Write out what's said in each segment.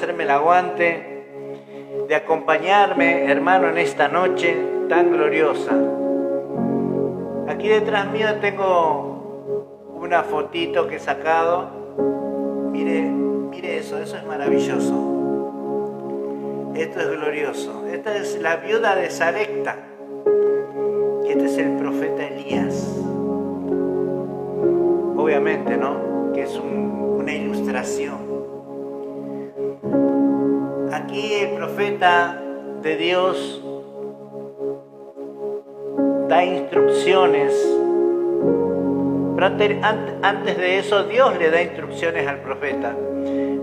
hacerme el aguante, de acompañarme, hermano, en esta noche tan gloriosa. Aquí detrás mío tengo una fotito que he sacado. Mire eso es maravilloso. Esto es glorioso. Esta es la viuda de Sarepta. Y este es el profeta Elías. Obviamente, ¿no? Que es una ilustración. Aquí el profeta de Dios da instrucciones, pero antes de eso Dios le da instrucciones al profeta.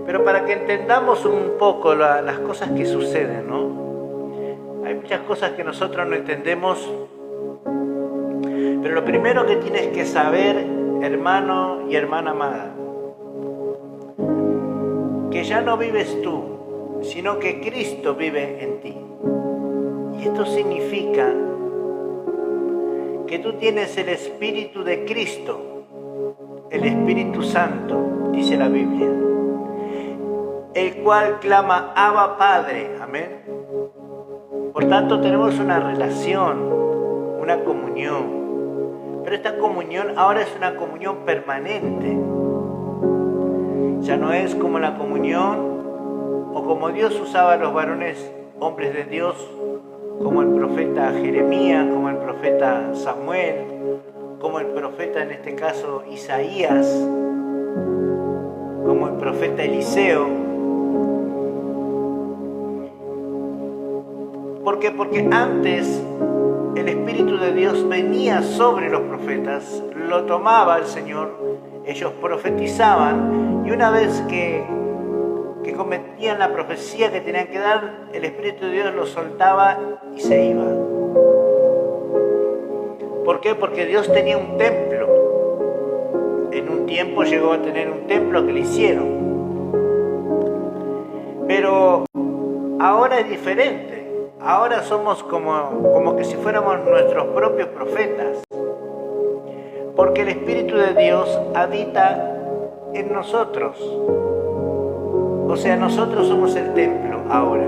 Pero para que entendamos un poco las cosas que suceden, ¿no? Hay muchas cosas que nosotros no entendemos, pero lo primero que tienes que saber, hermano y hermana amada, que ya no vives tú, sino que Cristo vive en ti. Y esto significa que tú tienes el Espíritu de Cristo, el Espíritu Santo, dice la Biblia, el cual clama Abba Padre, amén. Por tanto tenemos una relación, una comunión, pero esta comunión ahora es una comunión permanente. Ya no es como la comunión o como Dios usaba a los varones, hombres de Dios, como el profeta Jeremías, como el profeta Samuel, como el profeta en este caso Isaías, como el profeta Eliseo. ¿Por qué? Porque antes el Espíritu de Dios venía sobre los profetas, lo tomaba el Señor, ellos profetizaban y una vez que cometían la profecía que tenían que dar, el Espíritu de Dios los soltaba y se iba. ¿Por qué? Porque Dios tenía un templo. En un tiempo llegó a tener un templo que le hicieron. Pero ahora es diferente. Ahora somos como que si fuéramos nuestros propios profetas. Porque el Espíritu de Dios habita en nosotros. O sea, nosotros somos el templo ahora.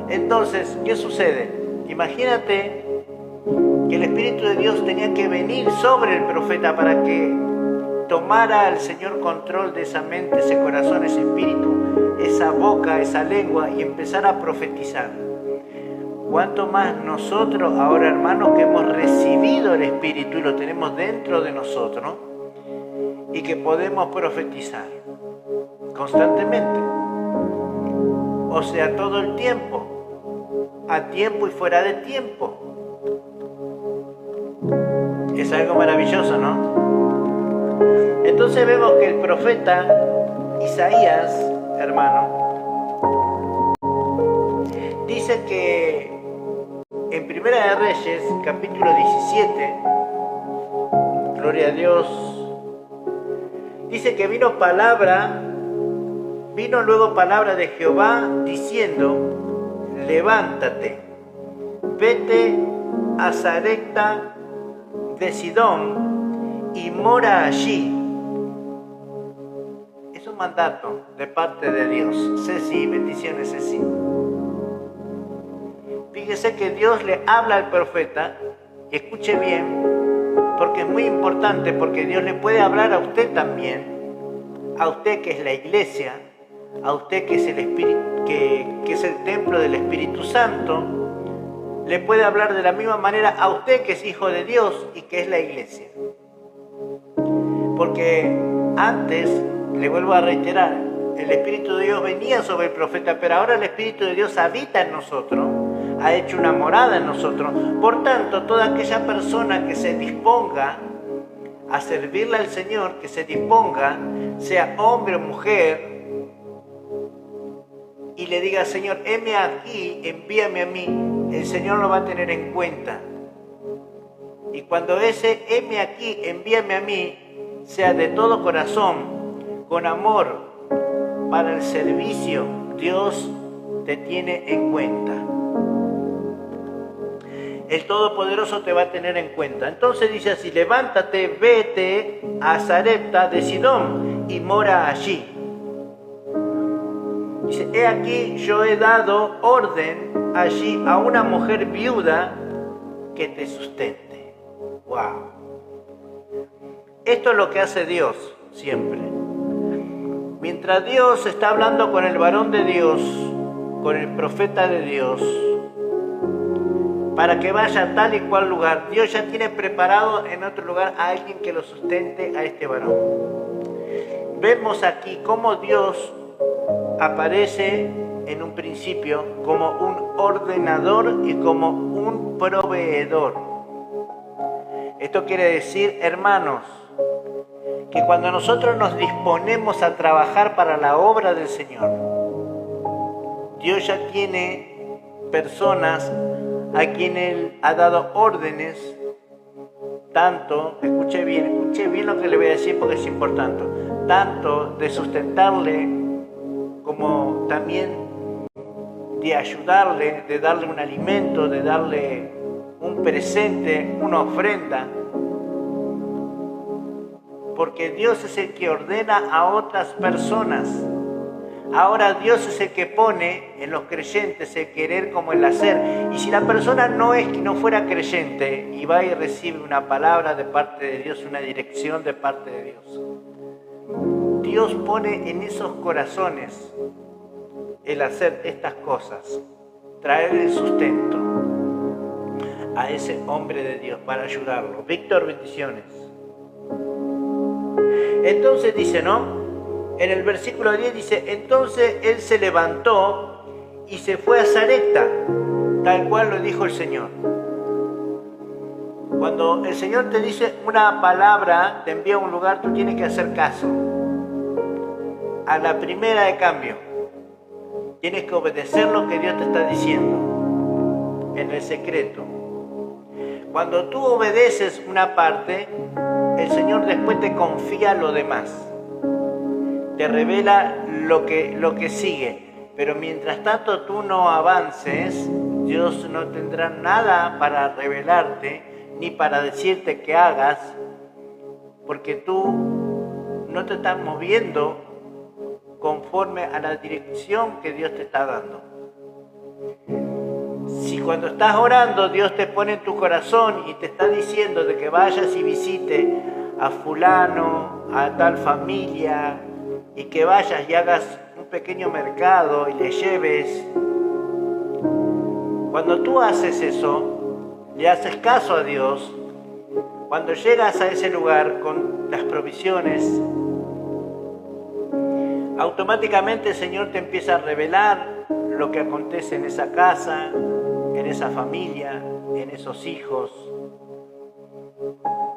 Entonces, ¿qué sucede? Imagínate que el Espíritu de Dios tenía que venir sobre el profeta para que tomara el Señor control de esa mente, ese corazón, ese espíritu, esa boca, esa lengua y empezar a profetizar. ¿Cuánto más nosotros ahora, hermanos, que hemos recibido el Espíritu y lo tenemos dentro de nosotros y que podemos profetizar constantemente? O sea, todo el tiempo, a tiempo y fuera de tiempo. Es algo maravilloso, ¿no? Entonces vemos que el profeta Isaías, hermano, dice que en Primera de Reyes, capítulo 17, gloria a Dios, dice que vino luego palabra de Jehová diciendo: levántate, vete a Sarepta de Sidón y mora allí. Es un mandato de parte de Dios. Ceci, bendiciones, Ceci. Fíjese que Dios le habla al profeta, y escuche bien, porque es muy importante, porque Dios le puede hablar a usted también, a usted que es la iglesia, a usted que es el Espíritu, que es el templo del Espíritu Santo, le puede hablar de la misma manera a usted que es hijo de Dios y que es la iglesia. Porque antes, le vuelvo a reiterar, el Espíritu de Dios venía sobre el profeta, pero ahora el Espíritu de Dios habita en nosotros, ha hecho una morada en nosotros. Por tanto, toda aquella persona que se disponga a servirle al Señor, que se disponga, sea hombre o mujer, y le diga: Señor, heme aquí, envíame a mí, el Señor lo va a tener en cuenta. Y cuando ese heme aquí, envíame a mí, sea de todo corazón, con amor, para el servicio, Dios te tiene en cuenta. El Todopoderoso te va a tener en cuenta. Entonces dice así: levántate, vete a Sarepta de Sidón y mora allí. Dice, he aquí yo he dado orden allí a una mujer viuda que te sustente. ¡Wow! Esto es lo que hace Dios siempre. Mientras Dios está hablando con el varón de Dios, con el profeta de Dios, para que vaya a tal y cual lugar, Dios ya tiene preparado en otro lugar a alguien que lo sustente a este varón. Vemos aquí cómo Dios aparece en un principio como un ordenador y como un proveedor. Esto quiere decir, hermanos, que cuando nosotros nos disponemos a trabajar para la obra del Señor, Dios ya tiene personas a quien Él ha dado órdenes, tanto, escuche bien lo que le voy a decir porque es importante, tanto de sustentarle como también de ayudarle, de darle un alimento, de darle un presente, una ofrenda. Porque Dios es el que ordena a otras personas. Ahora Dios es el que pone en los creyentes el querer como el hacer. Y si la persona no fuera creyente y va y recibe una palabra de parte de Dios, una dirección de parte de Dios, Dios pone en esos corazones el hacer estas cosas, traer el sustento a ese hombre de Dios para ayudarlo. Víctor, bendiciones. Entonces dice, ¿no? En el versículo 10 dice, entonces él se levantó y se fue a Sarepta, tal cual lo dijo el Señor. Cuando el Señor te dice una palabra, te envía a un lugar, tú tienes que hacer caso. A la primera de cambio, tienes que obedecer lo que Dios te está diciendo en el secreto. Cuando tú obedeces una parte, el Señor después te confía lo demás. Te revela lo que sigue. Pero mientras tanto tú no avances, Dios no tendrá nada para revelarte, ni para decirte que hagas, porque tú no te estás moviendo conforme a la dirección que Dios te está dando. Si cuando estás orando Dios te pone en tu corazón y te está diciendo de que vayas y visite a fulano, a tal familia, y que vayas y hagas un pequeño mercado y le lleves, cuando tú haces eso, le haces caso a Dios, cuando llegas a ese lugar con las provisiones, automáticamente el Señor te empieza a revelar lo que acontece en esa casa, en esa familia, en esos hijos.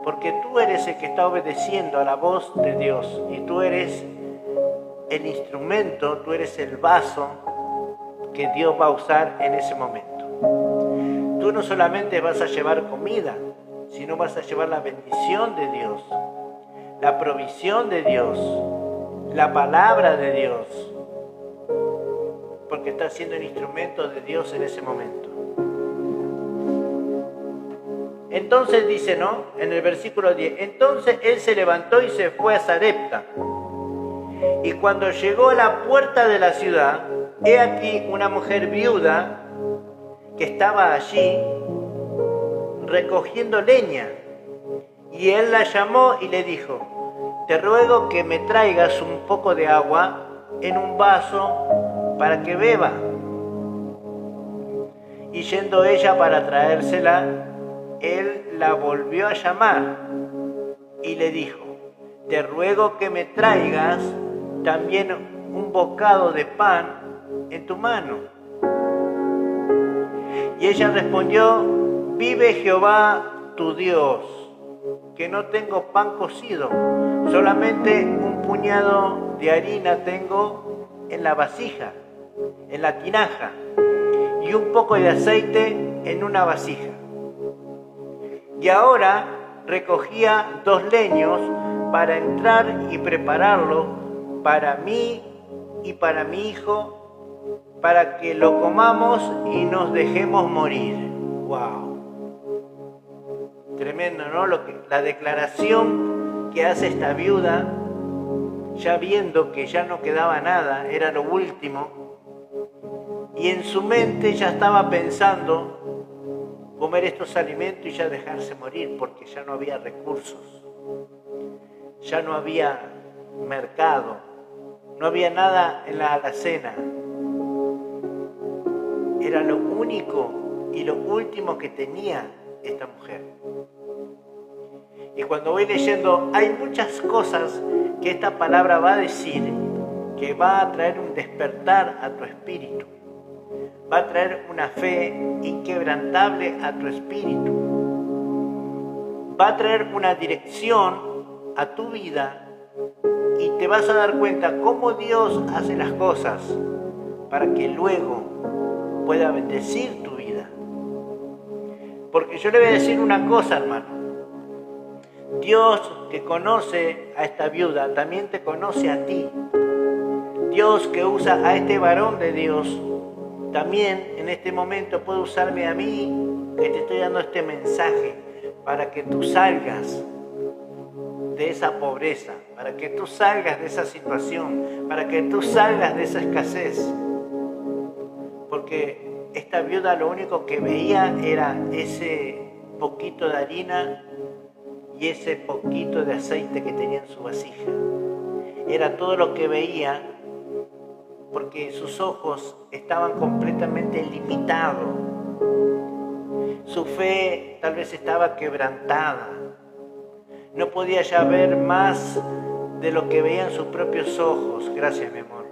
Porque tú eres el que está obedeciendo a la voz de Dios y tú eres el instrumento, tú eres el vaso que Dios va a usar en ese momento. Tú no solamente vas a llevar comida, sino vas a llevar la bendición de Dios, la provisión de Dios, la palabra de Dios, porque estás siendo el instrumento de Dios en ese momento. Entonces dice, ¿no? En el versículo 10, entonces él se levantó y se fue a Sarepta. Y cuando llegó a la puerta de la ciudad, he aquí una mujer viuda que estaba allí recogiendo leña. Y él la llamó y le dijo, te ruego que me traigas un poco de agua en un vaso para que beba. Y yendo ella para traérsela, él la volvió a llamar y le dijo, te ruego que me traigas también un bocado de pan en tu mano. Y ella respondió, vive Jehová tu Dios, que no tengo pan cocido, solamente un puñado de harina tengo en la vasija, en la tinaja, y un poco de aceite en una vasija. Y ahora recogía 2 leños para entrar y prepararlo para mí y para mi hijo, para que lo comamos y nos dejemos morir. ¡Wow! Tremendo, ¿no? La declaración que hace esta viuda, ya viendo que ya no quedaba nada, era lo último, y en su mente ya estaba pensando comer estos alimentos y ya dejarse morir, porque ya no había recursos, ya no había mercado, no había nada en la alacena. Era lo único y lo último que tenía esta mujer. Y cuando voy leyendo, hay muchas cosas que esta palabra va a decir, que va a traer un despertar a tu espíritu, va a traer una fe inquebrantable a tu espíritu, va a traer una dirección a tu vida y te vas a dar cuenta cómo Dios hace las cosas para que luego pueda bendecir tu vida. Porque yo le voy a decir una cosa, hermano. Dios que conoce a esta viuda también te conoce a ti. Dios que usa a este varón de Dios también en este momento puede usarme a mí, que te estoy dando este mensaje para que tú salgas de esa pobreza, para que tú salgas de esa situación, para que tú salgas de esa escasez. Porque esta viuda lo único que veía era ese poquito de harina y ese poquito de aceite que tenía en su vasija. Era todo lo que veía, porque sus ojos estaban completamente limitados. Su fe tal vez estaba quebrantada. No podía ya ver más de lo que veían sus propios ojos. Gracias, mi amor.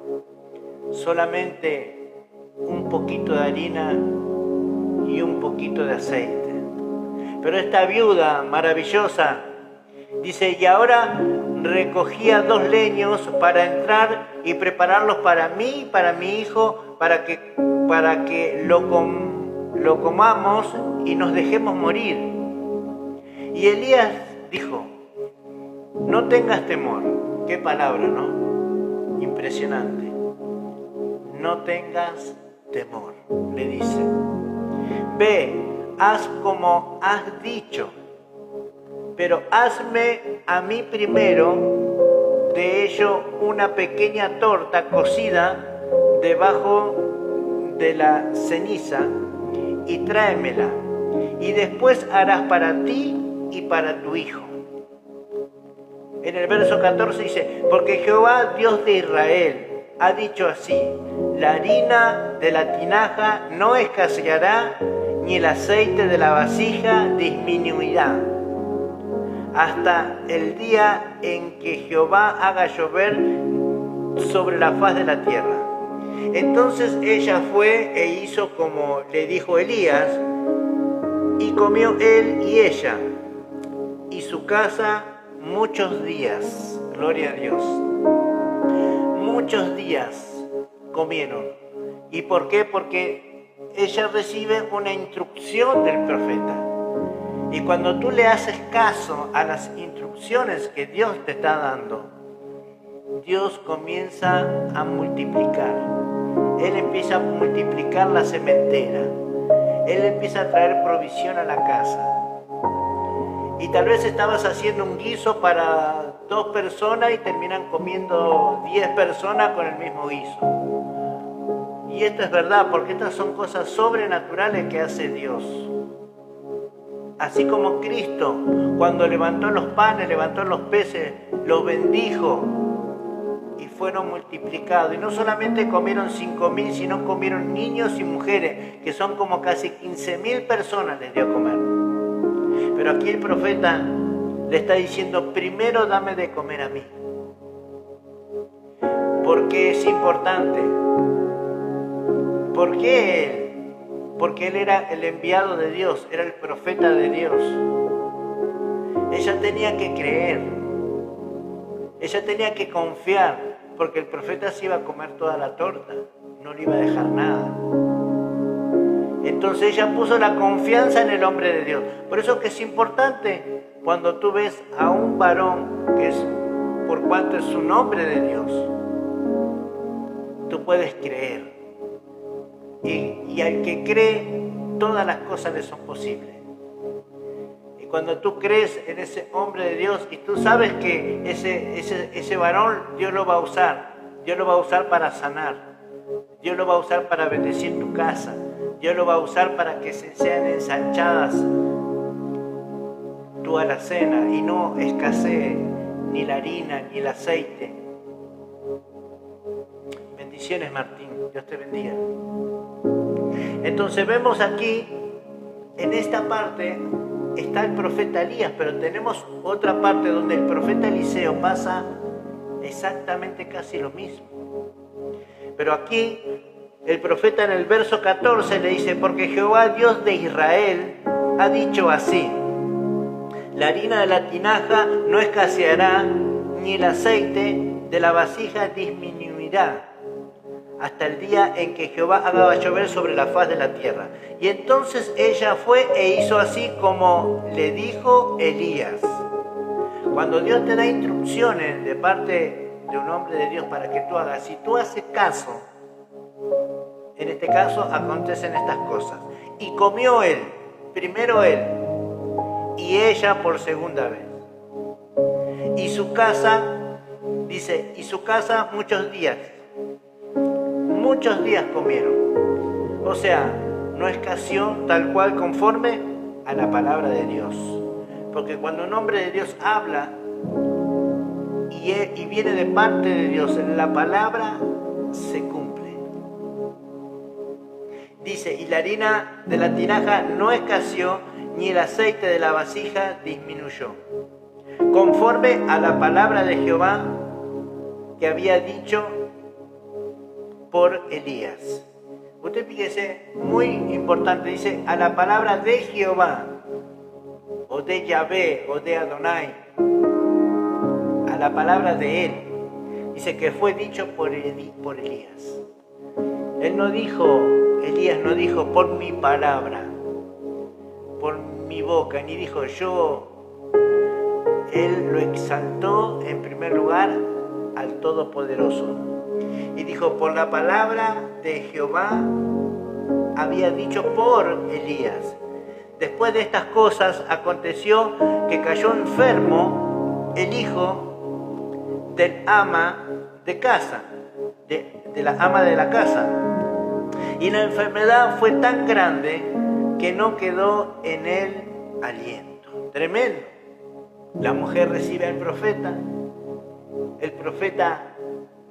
Solamente un poquito de harina y un poquito de aceite. Pero esta viuda maravillosa dice, y ahora recogía 2 leños para entrar y prepararlos para mí y para mi hijo, para que lo comamos y nos dejemos morir. Y Elías dijo, no tengas temor. Qué palabra, ¿no? Impresionante. No tengas temor, le dice. Ve, haz como has dicho, pero hazme a mí primero de ello una pequeña torta cocida debajo de la ceniza y tráemela, y después harás para ti y para tu hijo. En el verso 14 dice, porque Jehová, Dios de Israel, ha dicho así, la harina de la tinaja no escaseará, ni el aceite de la vasija disminuirá, hasta el día en que Jehová haga llover sobre la faz de la tierra. Entonces ella fue e hizo como le dijo Elías, y comió él y ella, y su casa muchos días. Gloria a Dios. Muchos días comieron. ¿Y por qué? Porque ella recibe una instrucción del profeta. Y cuando tú le haces caso a las instrucciones que Dios te está dando, Dios comienza a multiplicar. Él empieza a multiplicar la sementera. Él empieza a traer provisión a la casa. Y tal vez estabas haciendo un guiso para 2 personas y terminan comiendo 10 personas con el mismo guiso. Y esto es verdad, porque estas son cosas sobrenaturales que hace Dios. Así como Cristo, cuando levantó los panes, levantó los peces, los bendijo y fueron multiplicados. Y no solamente comieron 5.000, sino comieron niños y mujeres, que son como casi 15.000 personas les dio a comer. Pero aquí el profeta le está diciendo, primero dame de comer a mí. ¿Por qué es importante? ¿Por qué él? Porque él era el enviado de Dios, era el profeta de Dios. Ella tenía que creer, ella tenía que confiar, porque el profeta se iba a comer toda la torta, no le iba a dejar nada. Entonces ella puso la confianza en el hombre de Dios. Por eso que es importante cuando tú ves a un varón que es por cuanto es un hombre de Dios, tú puedes creer. Y al que cree, todas las cosas le son posibles. Y cuando tú crees en ese hombre de Dios y tú sabes que ese varón Dios lo va a usar para sanar, Dios lo va a usar para bendecir tu casa. Dios lo va a usar para que sean ensanchadas tu alacena y no escasee ni la harina ni el aceite. Bendiciones, Martín. Dios te bendiga. Entonces vemos aquí, en esta parte está el profeta Elías, pero tenemos otra parte donde el profeta Eliseo pasa exactamente casi lo mismo. Pero aquí el profeta en el verso 14 le dice: porque Jehová Dios de Israel ha dicho así: la harina de la tinaja no escaseará, ni el aceite de la vasija disminuirá, hasta el día en que Jehová haga llover sobre la faz de la tierra. Y entonces ella fue e hizo así como le dijo Elías. Cuando Dios te da instrucciones de parte de un hombre de Dios para que tú hagas, si tú haces caso, en este caso acontecen estas cosas. Y comió él, primero él, y ella por segunda vez. Y su casa, dice, y su casa muchos días comieron. O sea, no escaseó tal cual conforme a la palabra de Dios. Porque cuando un hombre de Dios habla y viene de parte de Dios, la palabra se cumple. Dice: y la harina de la tinaja no escaseó, ni el aceite de la vasija disminuyó, conforme a la palabra de Jehová que había dicho por Elías. Usted fíjese, muy importante, dice a la palabra de Jehová, o de Yahvé, o de Adonai, a la palabra de él. Dice que fue dicho por Elías. Elías no dijo por mi palabra, por mi boca, ni dijo yo. Él lo exaltó en primer lugar al Todopoderoso. Y dijo: por la palabra de Jehová había dicho por Elías. Después de estas cosas aconteció que cayó enfermo el hijo del ama de casa, de la ama de la casa. Y la enfermedad fue tan grande que no quedó en él aliento. Tremendo. La mujer recibe al profeta. El profeta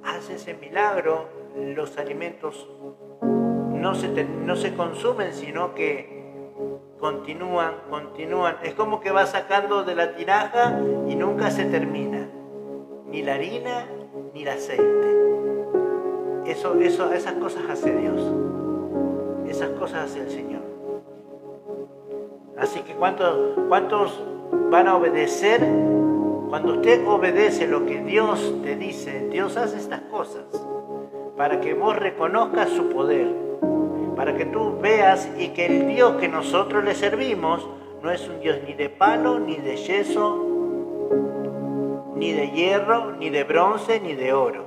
hace ese milagro. Los alimentos no se consumen, sino que continúan. Es como que va sacando de la tinaja y nunca se termina. Ni la harina, ni el aceite. Esas cosas hace Dios. Esas cosas hace el Señor. Así que ¿cuántos van a obedecer? Cuando usted obedece lo que Dios te dice, Dios hace estas cosas para que vos reconozcas su poder, para que tú veas y que el Dios que nosotros le servimos no es un Dios ni de palo, ni de yeso, ni de hierro, ni de bronce, ni de oro.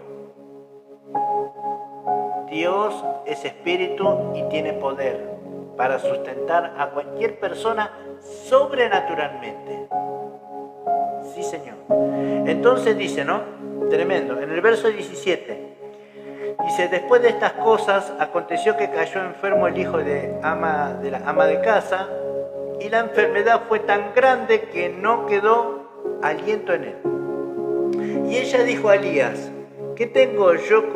Dios es espíritu y tiene poder para sustentar a cualquier persona sobrenaturalmente. Sí, Señor. Entonces dice, ¿no? Tremendo. En el verso 17, dice: después de estas cosas aconteció que cayó enfermo el hijo de la ama de casa, y la enfermedad fue tan grande que no quedó aliento en él. Y ella dijo a Elías: ¿Qué tengo yo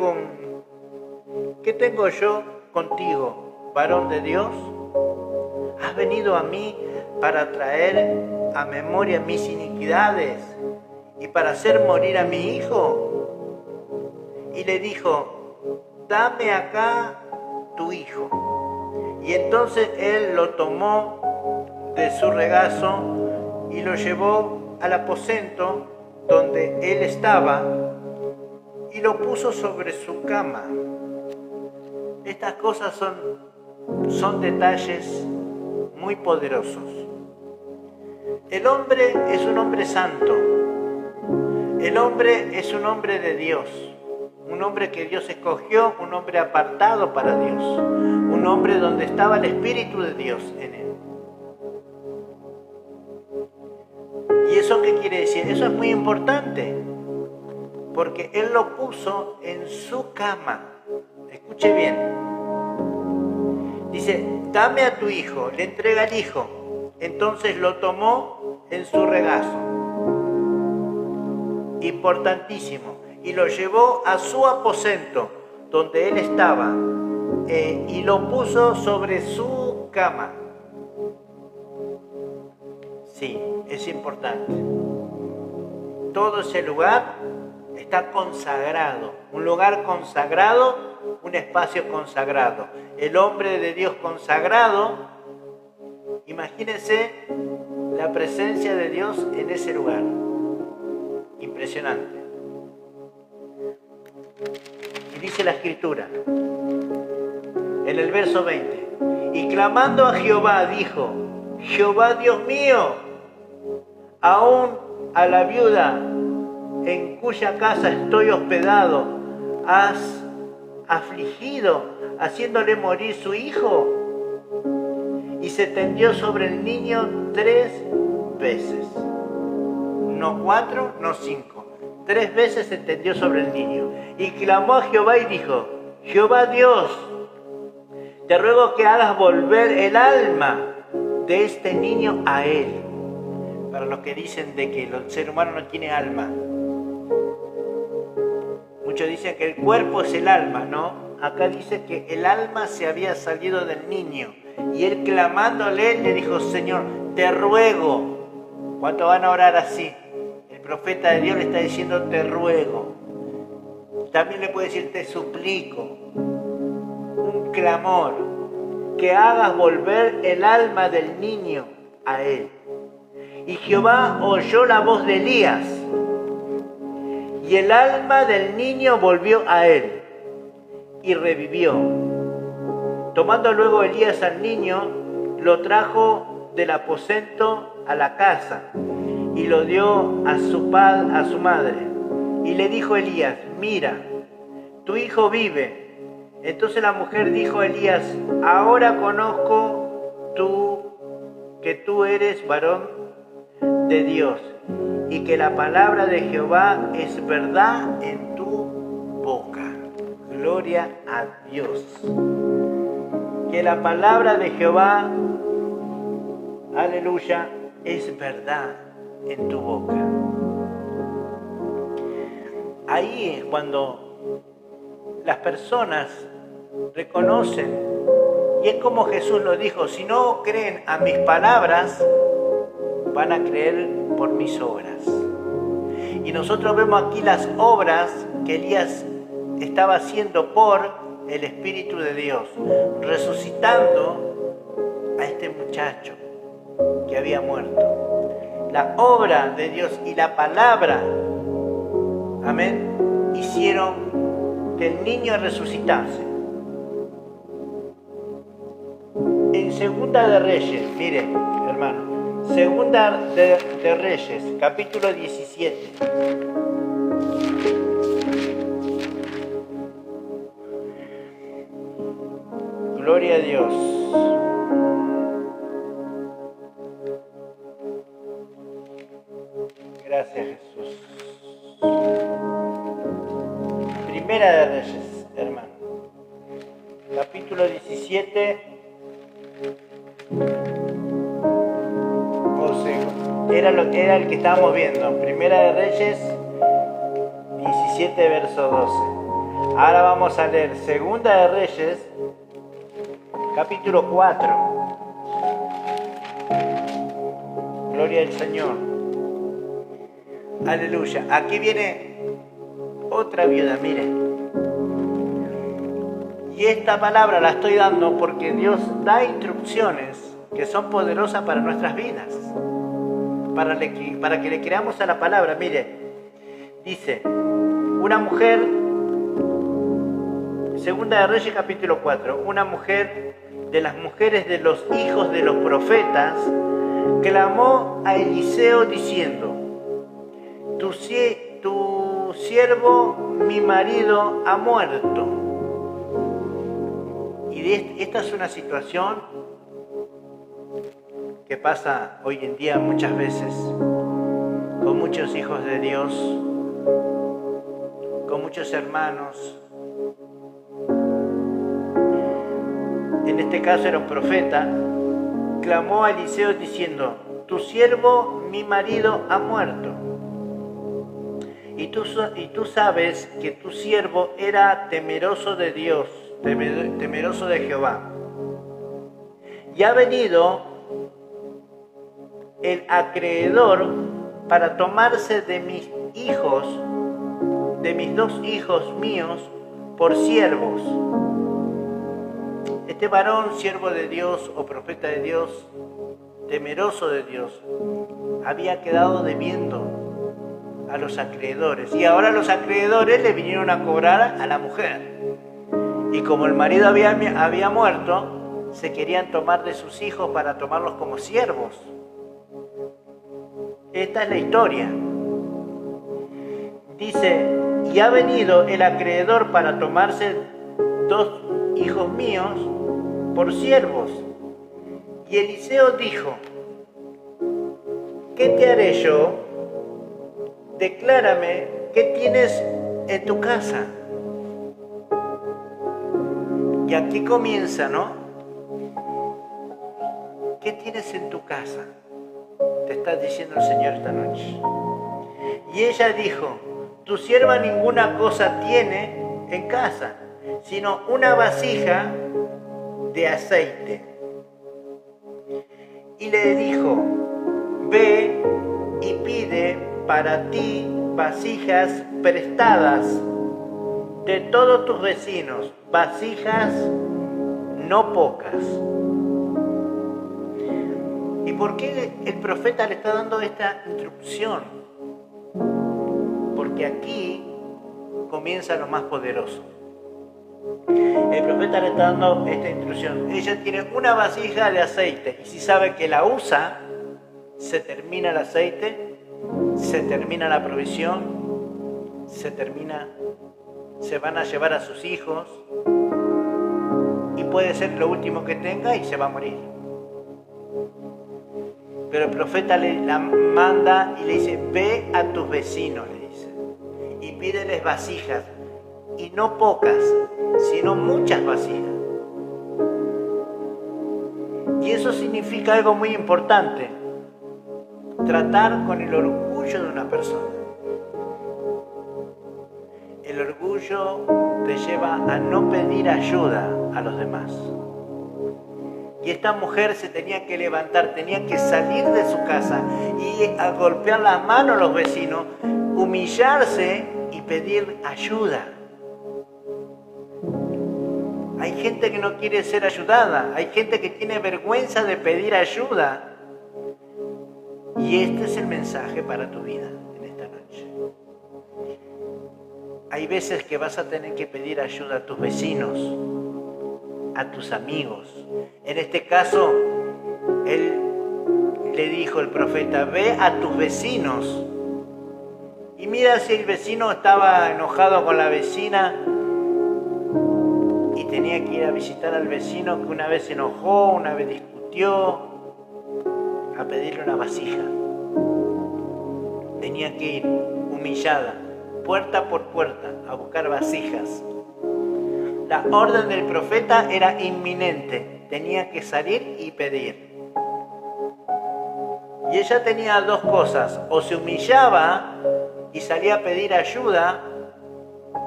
contigo, varón de Dios? ¿Has venido a mí para traer a memoria mis iniquidades y para hacer morir a mi hijo? Y le dijo: dame acá tu hijo. Y entonces él lo tomó de su regazo y lo llevó al aposento donde él estaba y lo puso sobre su cama. Estas cosas son detalles muy poderosos. El hombre es un hombre santo. El hombre es un hombre de Dios. Un hombre que Dios escogió, un hombre apartado para Dios. Un hombre donde estaba el Espíritu de Dios en él. ¿Y eso qué quiere decir? Eso es muy importante. Porque Él lo puso en su cama. Escuche bien. Dice, dame a tu hijo, le entrega el hijo. Entonces lo tomó en su regazo. Importantísimo. Y lo llevó a su aposento, donde él estaba, y lo puso sobre su cama. Sí, es importante. Todo ese lugar está consagrado, un lugar consagrado, un espacio consagrado. El hombre de Dios consagrado, imagínense la presencia de Dios en ese lugar. Impresionante. Y dice la Escritura, en el verso 20, y clamando a Jehová dijo, Jehová Dios mío, aún a la viuda en cuya casa estoy hospedado, has afligido, haciéndole morir su hijo. Y se tendió sobre el niño 3 veces. No 4, no 5. 3 veces se tendió sobre el niño. Y clamó a Jehová y dijo, Jehová Dios, te ruego que hagas volver el alma de este niño a él. Para los que dicen de que el ser humano no tiene alma. Muchos dicen que el cuerpo es el alma, ¿no? Acá dice que el alma se había salido del niño. Y él clamándole le dijo, Señor, te ruego. ¿Cuántos van a orar así? El profeta de Dios le está diciendo, te ruego. También le puede decir, te suplico. Un clamor. Que hagas volver el alma del niño a él. Y Jehová oyó la voz de Elías. Y el alma del niño volvió a él. Y revivió. Tomando luego Elías al niño, lo trajo del aposento a la casa. Y lo dio a su madre. Y le dijo Elías, mira, tu hijo vive. Entonces la mujer dijo a Elías, ahora conozco que tú eres varón de Dios y que la palabra de Jehová es verdad en tu boca. Gloria a Dios. Que la palabra de Jehová, aleluya, es verdad en tu boca. Ahí es cuando las personas reconocen, y es como Jesús lo dijo, si no creen a mis palabras, van a creer por mis obras. Y nosotros vemos aquí las obras que Elías estaba haciendo por el Espíritu de Dios, resucitando a este muchacho que había muerto. La obra de Dios y la palabra, amén, hicieron que el niño resucitase. En Segunda de Reyes, mire, hermano, Segunda de Reyes, capítulo 17. Gloria a Dios. Gracias, Jesús. Primera de Reyes, hermano. Capítulo 17. Era el que estábamos viendo. Primera de Reyes 17, verso 12. Ahora vamos a leer Segunda de Reyes, capítulo 4. Gloria al Señor. Aleluya. Aquí viene otra viuda, mire. Y esta palabra la estoy dando porque Dios da instrucciones que son poderosas para nuestras vidas. Para que le creamos a la palabra. Mire, dice, una mujer, Segunda de Reyes capítulo 4, una mujer de las mujeres de los hijos de los profetas, clamó a Eliseo diciendo, tu siervo, mi marido, ha muerto. Y esta es una situación que pasa hoy en día muchas veces con muchos hijos de Dios, con muchos hermanos, en este caso era un profeta, clamó a Eliseo diciendo: tu siervo, mi marido, ha muerto. Y tú sabes que tu siervo era temeroso de Dios, temeroso de Jehová. Y ha venido el acreedor para tomarse de mis hijos, de mis 2 hijos míos, por siervos. Este varón, siervo de Dios o profeta de Dios, temeroso de Dios, había quedado debiendo a los acreedores. Y ahora los acreedores le vinieron a cobrar a la mujer. Y como el marido había muerto, se querían tomar de sus hijos para tomarlos como siervos. Esta es la historia. Dice: y ha venido el acreedor para tomarse 2 hijos míos por siervos. Y Eliseo dijo: ¿qué te haré yo? Declárame qué tienes en tu casa. Y aquí comienza, ¿no? ¿Qué tienes en tu casa? Te está diciendo el Señor esta noche. Y ella dijo: tu sierva ninguna cosa tiene en casa, sino una vasija de aceite. Y le dijo: ve y pide para ti vasijas prestadas de todos tus vecinos, vasijas no pocas. ¿Y por qué el profeta le está dando esta instrucción? Porque aquí comienza lo más poderoso. El profeta le está dando esta instrucción. Ella tiene una vasija de aceite y si sabe que la usa, se termina el aceite, se termina la provisión, se van a llevar a sus hijos y puede ser lo último que tenga y se va a morir. Pero el profeta la manda y le dice: ve a tus vecinos, le dice, y pídeles vasijas, y no pocas, sino muchas vasijas. Y eso significa algo muy importante: tratar con el orgullo de una persona. El orgullo te lleva a no pedir ayuda a los demás. Y esta mujer se tenía que levantar, tenía que salir de su casa y a golpear las manos a los vecinos, humillarse y pedir ayuda. Hay gente que no quiere ser ayudada, hay gente que tiene vergüenza de pedir ayuda. Y este es el mensaje para tu vida en esta noche. Hay veces que vas a tener que pedir ayuda a tus vecinos, a tus amigos. En este caso, él le dijo, el profeta: ve a tus vecinos. Y mira si el vecino estaba enojado con la vecina y tenía que ir a visitar al vecino que una vez se enojó, una vez discutió, a pedirle una vasija. Tenía que ir humillada, puerta por puerta, a buscar vasijas. La orden del profeta era inminente, tenía que salir y pedir. Y ella tenía 2 cosas: o se humillaba y salía a pedir ayuda,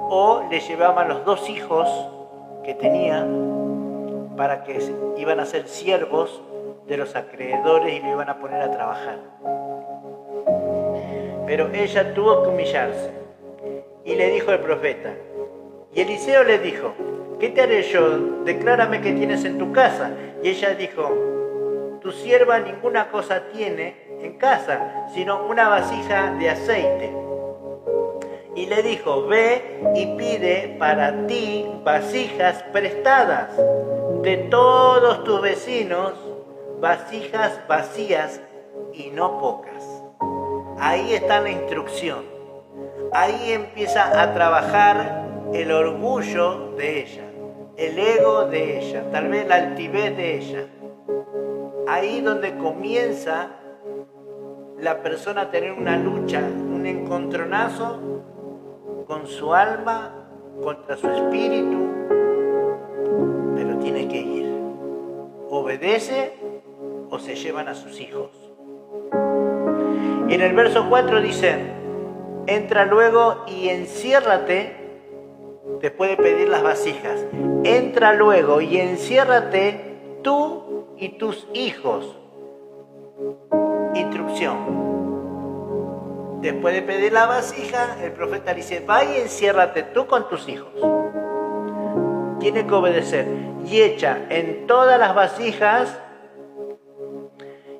o le llevaban los 2 hijos que tenía para que iban a ser siervos de los acreedores y lo iban a poner a trabajar. Pero ella tuvo que humillarse. Y le dijo el profeta. Y Eliseo le dijo: ¿qué te haré yo? Declárame qué tienes en tu casa. Y ella dijo: tu sierva ninguna cosa tiene en casa, sino una vasija de aceite. Y le dijo: ve y pide para ti vasijas prestadas de todos tus vecinos, vasijas vacías y no pocas. Ahí está la instrucción. Ahí empieza a trabajar el orgullo de ella, el ego de ella, tal vez la altivez de ella. Ahí donde comienza la persona a tener una lucha, un encontronazo con su alma, contra su espíritu, pero tiene que ir. obedece o se llevan a sus hijos. Y en el verso 4 dice, entra luego y enciérrate, después de pedir las vasijas, entra luego y enciérrate tú y tus hijos. Instrucción. Después de pedir la vasija, el profeta dice, va y enciérrate tú con tus hijos. Tiene que obedecer. Y echa en todas las vasijas,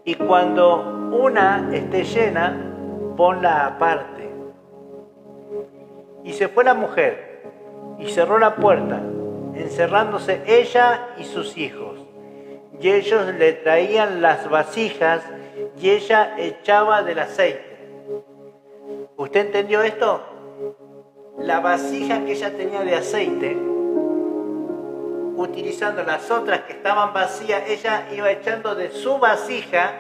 y cuando una esté llena, ponla aparte. Y se fue la mujer, y cerró la puerta, encerrándose ella y sus hijos. Y ellos le traían las vasijas, y ella echaba del aceite. ¿Usted entendió esto? La vasija que ella tenía de aceite, utilizando las otras que estaban vacías, ella iba echando de su vasija,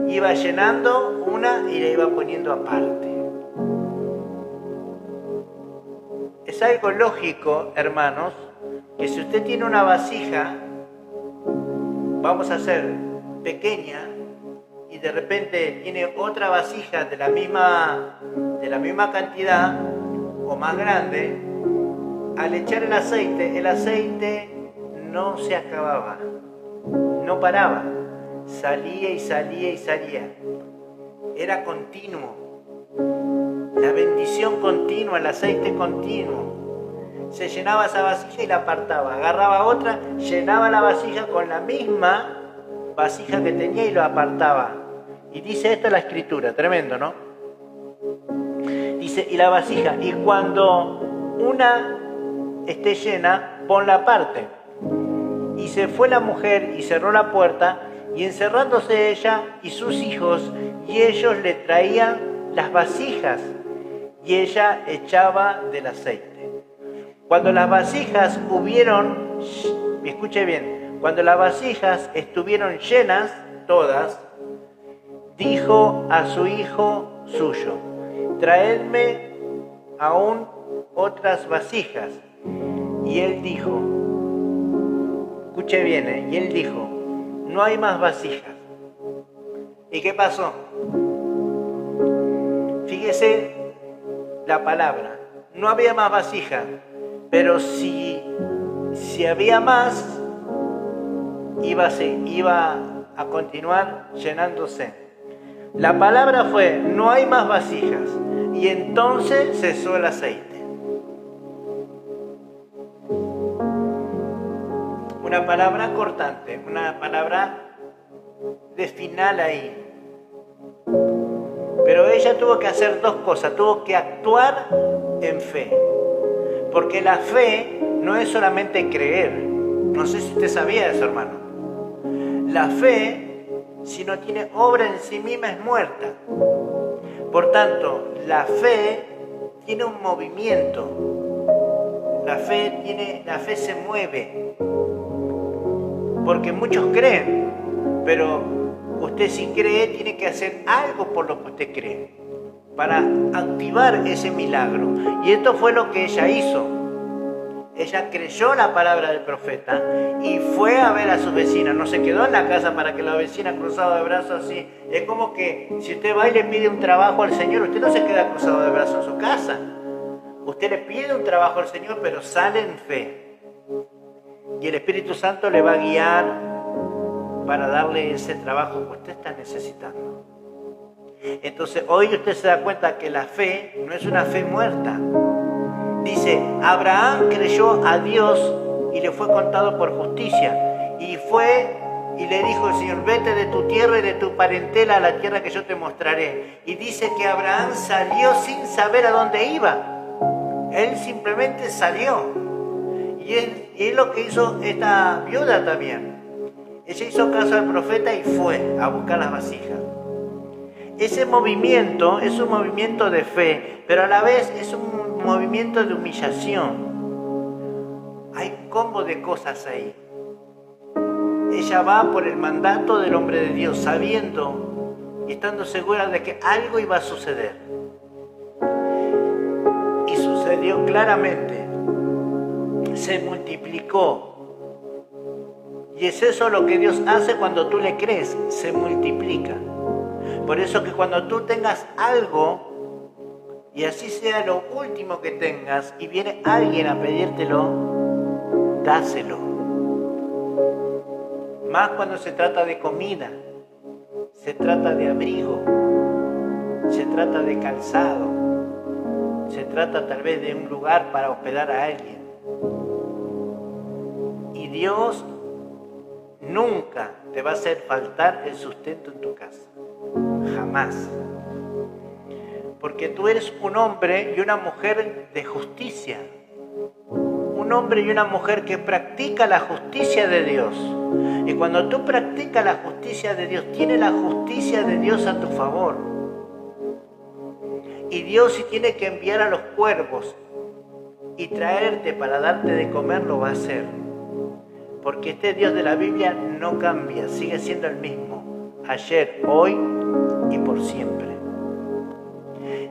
iba llenando una y la iba poniendo aparte. Es algo lógico, hermanos, que si usted tiene una vasija, vamos a hacer pequeña, y de repente tiene otra vasija de la misma cantidad o más grande, al echar el aceite no se acababa, no paraba, salía y salía y salía. Era continuo, la bendición continua, el aceite continuo. Se llenaba esa vasija y la apartaba, agarraba otra, llenaba la vasija con la misma vasija que tenía y lo apartaba. Y dice esto la escritura, tremendo, ¿no? Dice, y la vasija, y cuando una esté llena, ponla aparte. Y se fue la mujer y cerró la puerta, y encerrándose ella y sus hijos, y ellos le traían las vasijas, y ella echaba del aceite. Cuando las vasijas escuche bien, cuando las vasijas estuvieron llenas, todas, dijo a su hijo suyo, traedme aún otras vasijas. Y él dijo, escuche bien, y él dijo, no hay más vasijas. ¿Y qué pasó? Fíjese la palabra, no había más vasijas, pero si había más, iba a continuar llenándose. La palabra fue, no hay más vasijas, y entonces cesó el aceite. Una palabra cortante, una palabra de final ahí. Pero ella tuvo que hacer dos cosas, tuvo que actuar en fe. Porque la fe no es solamente creer. No sé si usted sabía eso, hermano. La fe, si no tiene obra en sí misma, es muerta. Por tanto, la fe tiene un movimiento. La fe se mueve. Porque muchos creen, pero usted si cree tiene que hacer algo por lo que usted cree para activar ese milagro. Y esto fue lo que ella hizo. Ella creyó la palabra del profeta y fue a ver a sus vecinas. No se quedó en la casa para que la vecina cruzado de brazos así. Es como que si usted va y le pide un trabajo al Señor, usted no se queda cruzado de brazos en su casa. Usted le pide un trabajo al Señor, pero sale en fe. Y el Espíritu Santo le va a guiar para darle ese trabajo que usted está necesitando. Entonces hoy usted se da cuenta que la fe no es una fe muerta. Dice, Abraham creyó a Dios y le fue contado por justicia. Y fue y le dijo el Señor, vete de tu tierra y de tu parentela a la tierra que yo te mostraré. Y dice que Abraham salió sin saber a dónde iba. Él simplemente salió. Y es lo que hizo esta viuda también. Ella hizo caso al profeta y fue a buscar las vasijas. Ese movimiento es un movimiento de fe, pero a la vez es un movimiento de humillación. Hay un combo de cosas ahí. Ella va por el mandato del hombre de Dios, sabiendo y estando segura de que algo iba a suceder. Y sucedió claramente. Se multiplicó. Y es eso lo que Dios hace cuando tú le crees, se multiplica. Por eso que cuando tú tengas algo, y así sea lo último que tengas, y viene alguien a pedírtelo, dáselo. Más cuando se trata de comida, se trata de abrigo, se trata de calzado, se trata tal vez de un lugar para hospedar a alguien. Y Dios nunca te va a hacer faltar el sustento en tu casa. Jamás. Porque tú eres un hombre y una mujer de justicia. Un hombre y una mujer que practica la justicia de Dios. Y cuando tú practicas la justicia de Dios, tienes la justicia de Dios a tu favor. Y Dios, si tiene que enviar a los cuervos y traerte para darte de comer, lo va a hacer. Porque este Dios de la Biblia no cambia, sigue siendo el mismo, ayer, hoy y por siempre.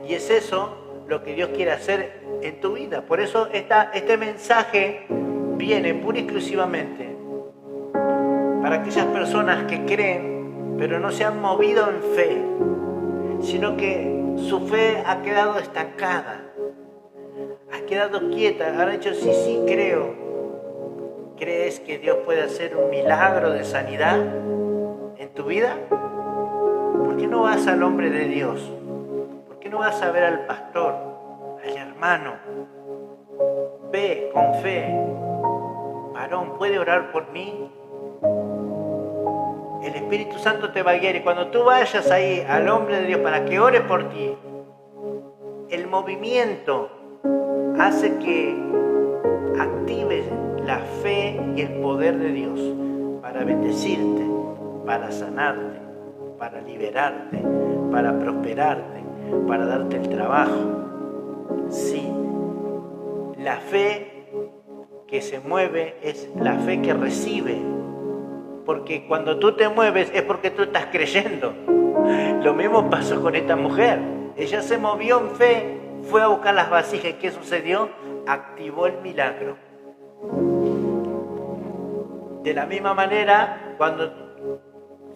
Y es eso lo que Dios quiere hacer en tu vida. Por eso este mensaje viene pura y exclusivamente para aquellas personas que creen, pero no se han movido en fe, sino que su fe ha quedado estancada, ha quedado quieta, han dicho sí, creo. ¿Crees que Dios puede hacer un milagro de sanidad en tu vida? ¿Por qué no vas al hombre de Dios? ¿Por qué no vas a ver al pastor, al hermano? Ve con fe. Varón, ¿puede orar por mí? El Espíritu Santo te va a guiar, y cuando tú vayas ahí al hombre de Dios para que ore por ti, el movimiento hace que actives la fe y el poder de Dios para bendecirte, para sanarte, para liberarte, para prosperarte, para darte el trabajo. Sí, la fe que se mueve es la fe que recibe, porque cuando tú te mueves es porque tú estás creyendo. Lo mismo pasó con esta mujer. Ella se movió en fe, fue a buscar las vasijas. ¿Qué sucedió? Activó el milagro. De la misma manera,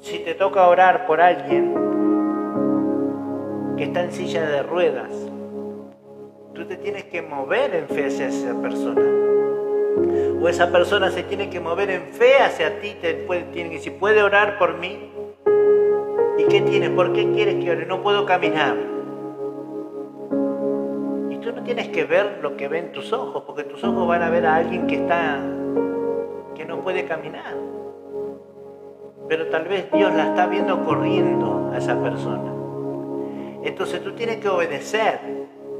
si te toca orar por alguien que está en silla de ruedas, tú te tienes que mover en fe hacia esa persona. O esa persona se tiene que mover en fe hacia ti, tiene que decir, ¿puede orar por mí? ¿Y qué tienes? ¿Por qué quieres que ore? No puedo caminar. Y tú no tienes que ver lo que ven tus ojos, porque tus ojos van a ver a alguien que no puede caminar. Pero tal vez Dios la está viendo corriendo a esa persona. Entonces tú tienes que obedecer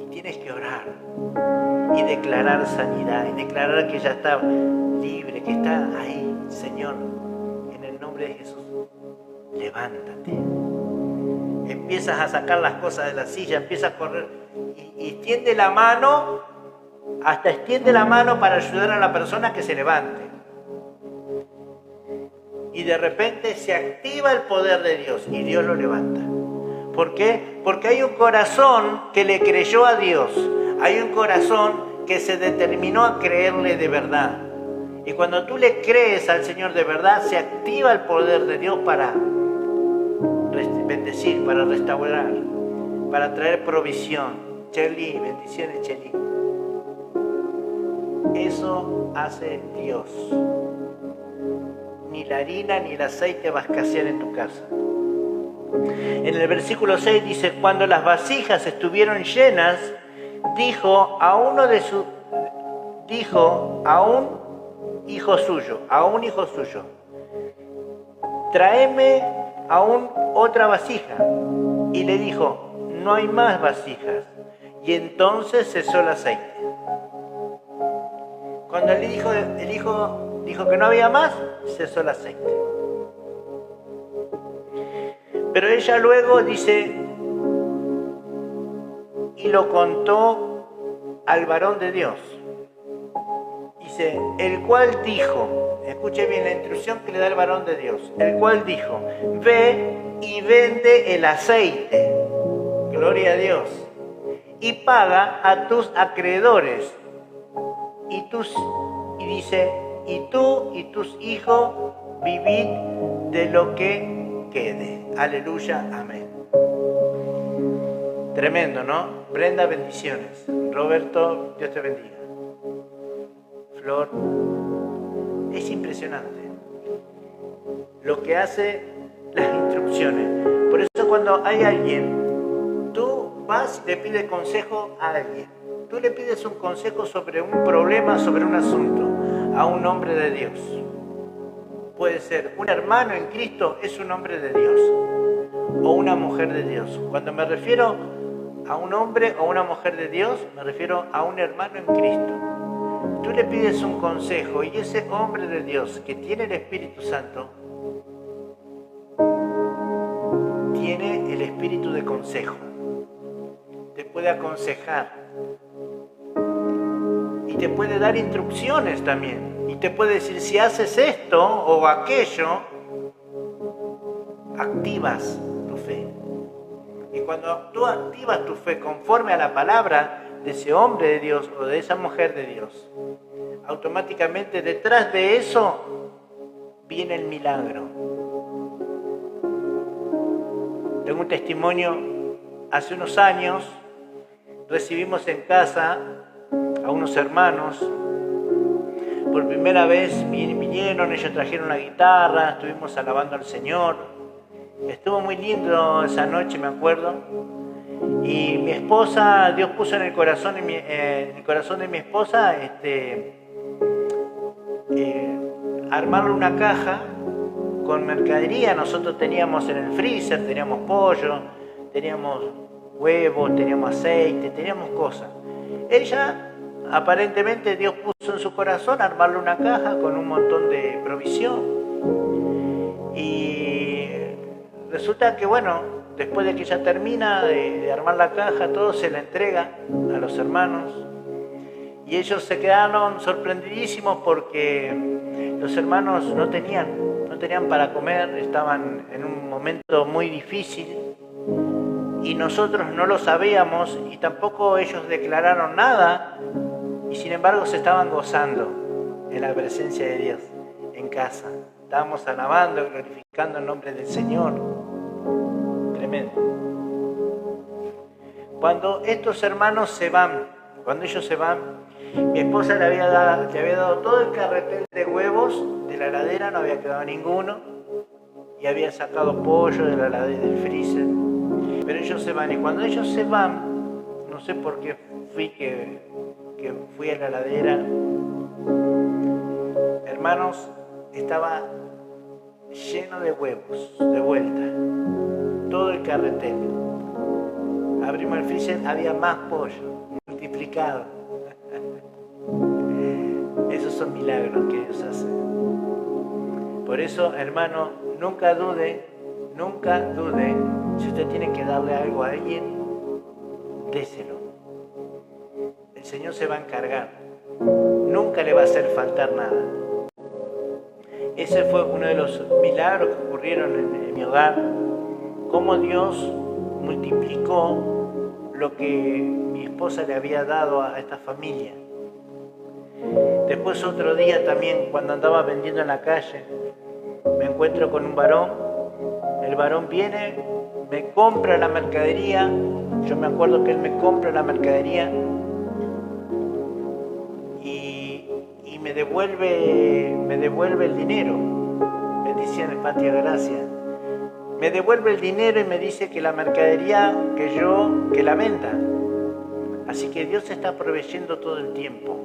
y tienes que orar y declarar sanidad y declarar que ella está libre, que está ahí. Señor, en el nombre de Jesús, levántate. Empiezas a sacar las cosas de la silla, empiezas a correr y extiende la mano, hasta extiende la mano para ayudar a la persona que se levante. Y de repente se activa el poder de Dios y Dios lo levanta. ¿Por qué? Porque hay un corazón que le creyó a Dios. Hay un corazón que se determinó a creerle de verdad. Y cuando tú le crees al Señor de verdad, se activa el poder de Dios para bendecir, para restaurar, para traer provisión. Cheli, bendiciones, Cheli. Eso hace Dios. Ni la harina ni el aceite va a escasear en tu casa. En el versículo 6 dice, cuando las vasijas estuvieron llenas, dijo a un hijo suyo, tráeme aún otra vasija. Y le dijo, no hay más vasijas. Y entonces cesó el aceite. Cuando el hijo dijo que no había más, cesó el aceite. Pero ella luego dice, y lo contó al varón de Dios. Dice, el cual dijo, escuche bien la instrucción que le da el varón de Dios, el cual dijo, ve y vende el aceite, gloria a Dios, y paga a tus acreedores, y dice, y tú y tus hijos vivid de lo que quede. Aleluya, amén. Tremendo, ¿no? Brenda, bendiciones. Roberto, Dios te bendiga. Flor, es impresionante lo que hace las instrucciones. Por eso cuando hay alguien, tú vas y le pides consejo a alguien. Tú le pides un consejo sobre un problema, sobre un asunto, a un hombre de Dios. Puede ser un hermano en Cristo, es un hombre de Dios, o una mujer de Dios. Cuando me refiero a un hombre o una mujer de Dios, me refiero a un hermano en Cristo. Tú le pides un consejo y ese hombre de Dios que tiene el Espíritu Santo, tiene el espíritu de consejo. Te puede aconsejar y te puede dar instrucciones también. Y te puede decir, si haces esto o aquello, activas tu fe. Y cuando tú activas tu fe conforme a la palabra de ese hombre de Dios o de esa mujer de Dios, automáticamente detrás de eso viene el milagro. Tengo un testimonio. Hace unos años recibimos en casa a unos hermanos. Por primera vez vinieron, ellos trajeron la guitarra, estuvimos alabando al Señor. Estuvo muy lindo esa noche, me acuerdo. Y mi esposa, Dios puso en el corazón de mi esposa armarle una caja con mercadería. Nosotros teníamos en el freezer, teníamos pollo, teníamos huevos, teníamos aceite, teníamos cosas. Ella, aparentemente, Dios puso en su corazón armarle una caja con un montón de provisión. Y resulta que, bueno, después de que ella termina de armar la caja, todo se la entrega a los hermanos. Y ellos se quedaron sorprendidísimos porque los hermanos no tenían para comer, estaban en un momento muy difícil y nosotros no lo sabíamos y tampoco ellos declararon nada y sin embargo se estaban gozando en la presencia de Dios en casa. Estábamos alabando, glorificando el nombre del Señor. Tremendo. Cuando estos hermanos se van, cuando ellos se van, mi esposa le había dado todo el carretel de huevos de la heladera, no había quedado ninguno, y había sacado pollo de la heladera, del freezer. Pero ellos se van, y cuando ellos se van, no sé por qué fui a la heladera, hermanos, estaba lleno de huevos, de vuelta, todo el carretel. Abrimos el freezer, había más pollo, multiplicado. Esos son milagros que Dios hace. Por eso, hermano, nunca dude, si usted tiene que darle algo a alguien, déselo. El Señor se va a encargar. Nunca le va a hacer faltar nada. Ese fue uno de los milagros que ocurrieron en mi hogar. Cómo Dios multiplicó lo que mi esposa le había dado a esta familia. Después otro día también, cuando andaba vendiendo en la calle, me encuentro con un varón. El varón viene, me compra la mercadería. Yo me acuerdo que él me compra la mercadería y me devuelve el dinero. Bendiciones, Patria, gracias. Me devuelve el dinero y me dice que la mercadería que la venda. Así que Dios está proveyendo todo el tiempo,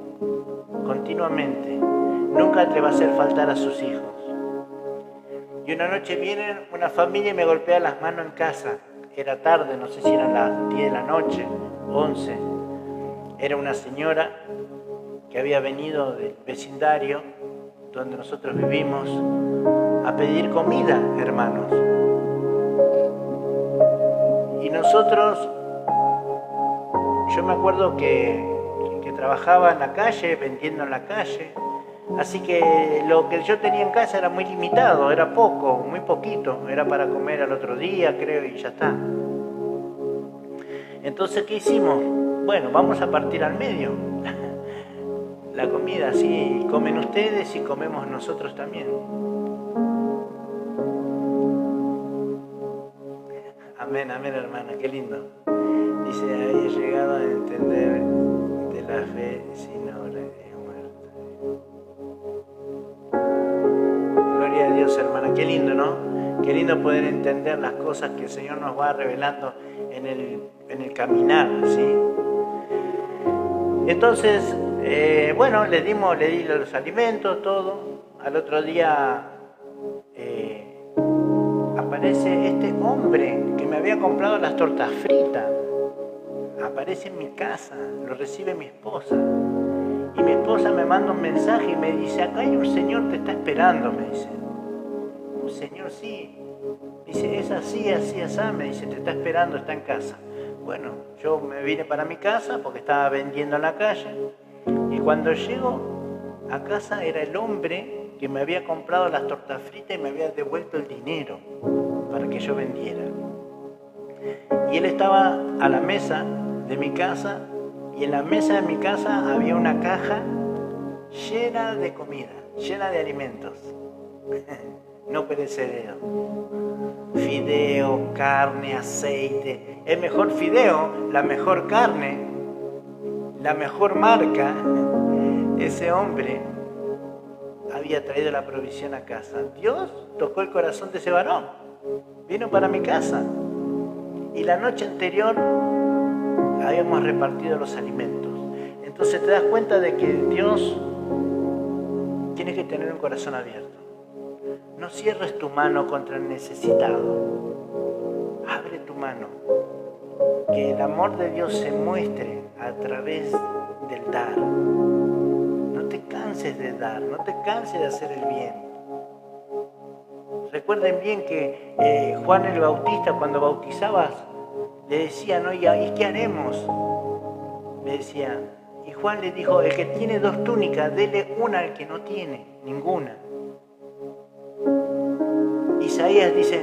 continuamente. Nunca le va a hacer faltar a sus hijos. Y una noche viene una familia y me golpea las manos en casa. Era tarde, no sé si eran las 10 de la noche, 11. Era una señora que había venido del vecindario donde nosotros vivimos a pedir comida, hermanos. Y nosotros, yo me acuerdo que trabajaba en la calle, vendiendo en la calle, así que lo que yo tenía en casa era muy limitado, era poco, muy poquito, era para comer al otro día, creo, y ya está. Entonces, ¿qué hicimos? Bueno, vamos a partir al medio. la comida, sí, comen ustedes y comemos nosotros también. Amén, amén, hermana, qué lindo. Dice, ahí he llegado a entender de la fe sin obra es muerta. Gloria a Dios, hermana, qué lindo, ¿no? Qué lindo poder entender las cosas que el Señor nos va revelando en el caminar, ¿sí? Entonces, bueno, le di los alimentos, todo. Al otro día aparece este hombre que me había comprado las tortas fritas. Aparece en mi casa, lo recibe mi esposa. Y mi esposa me manda un mensaje y me dice, acá hay un señor que te está esperando, me dice. Un señor, sí. Dice, es así, así, así, me dice, te está esperando, está en casa. Bueno, yo me vine para mi casa porque estaba vendiendo en la calle. Y cuando llego a casa era el hombre que me había comprado las tortas fritas y me había devuelto el dinero para que yo vendiera. Y él estaba a la mesa de mi casa y en la mesa de mi casa había una caja llena de comida, llena de alimentos, no perecedero. Fideo, carne, aceite, el mejor fideo, la mejor carne, la mejor marca. Ese hombre había traído la provisión a casa. Dios tocó el corazón de ese varón, vino para mi casa y la noche anterior habíamos repartido los alimentos. Entonces te das cuenta de que Dios tiene que tener un corazón abierto. No cierres tu mano contra el necesitado. Abre tu mano. Que el amor de Dios se muestre a través del dar. No te canses de dar, no te canses de hacer el bien. Recuerden bien que Juan el Bautista, cuando bautizabas, le decía, ¿no? ¿Y qué haremos? Le decía. Y Juan le dijo, el que tiene 2 túnicas, dele una al que no tiene ninguna. Isaías dice,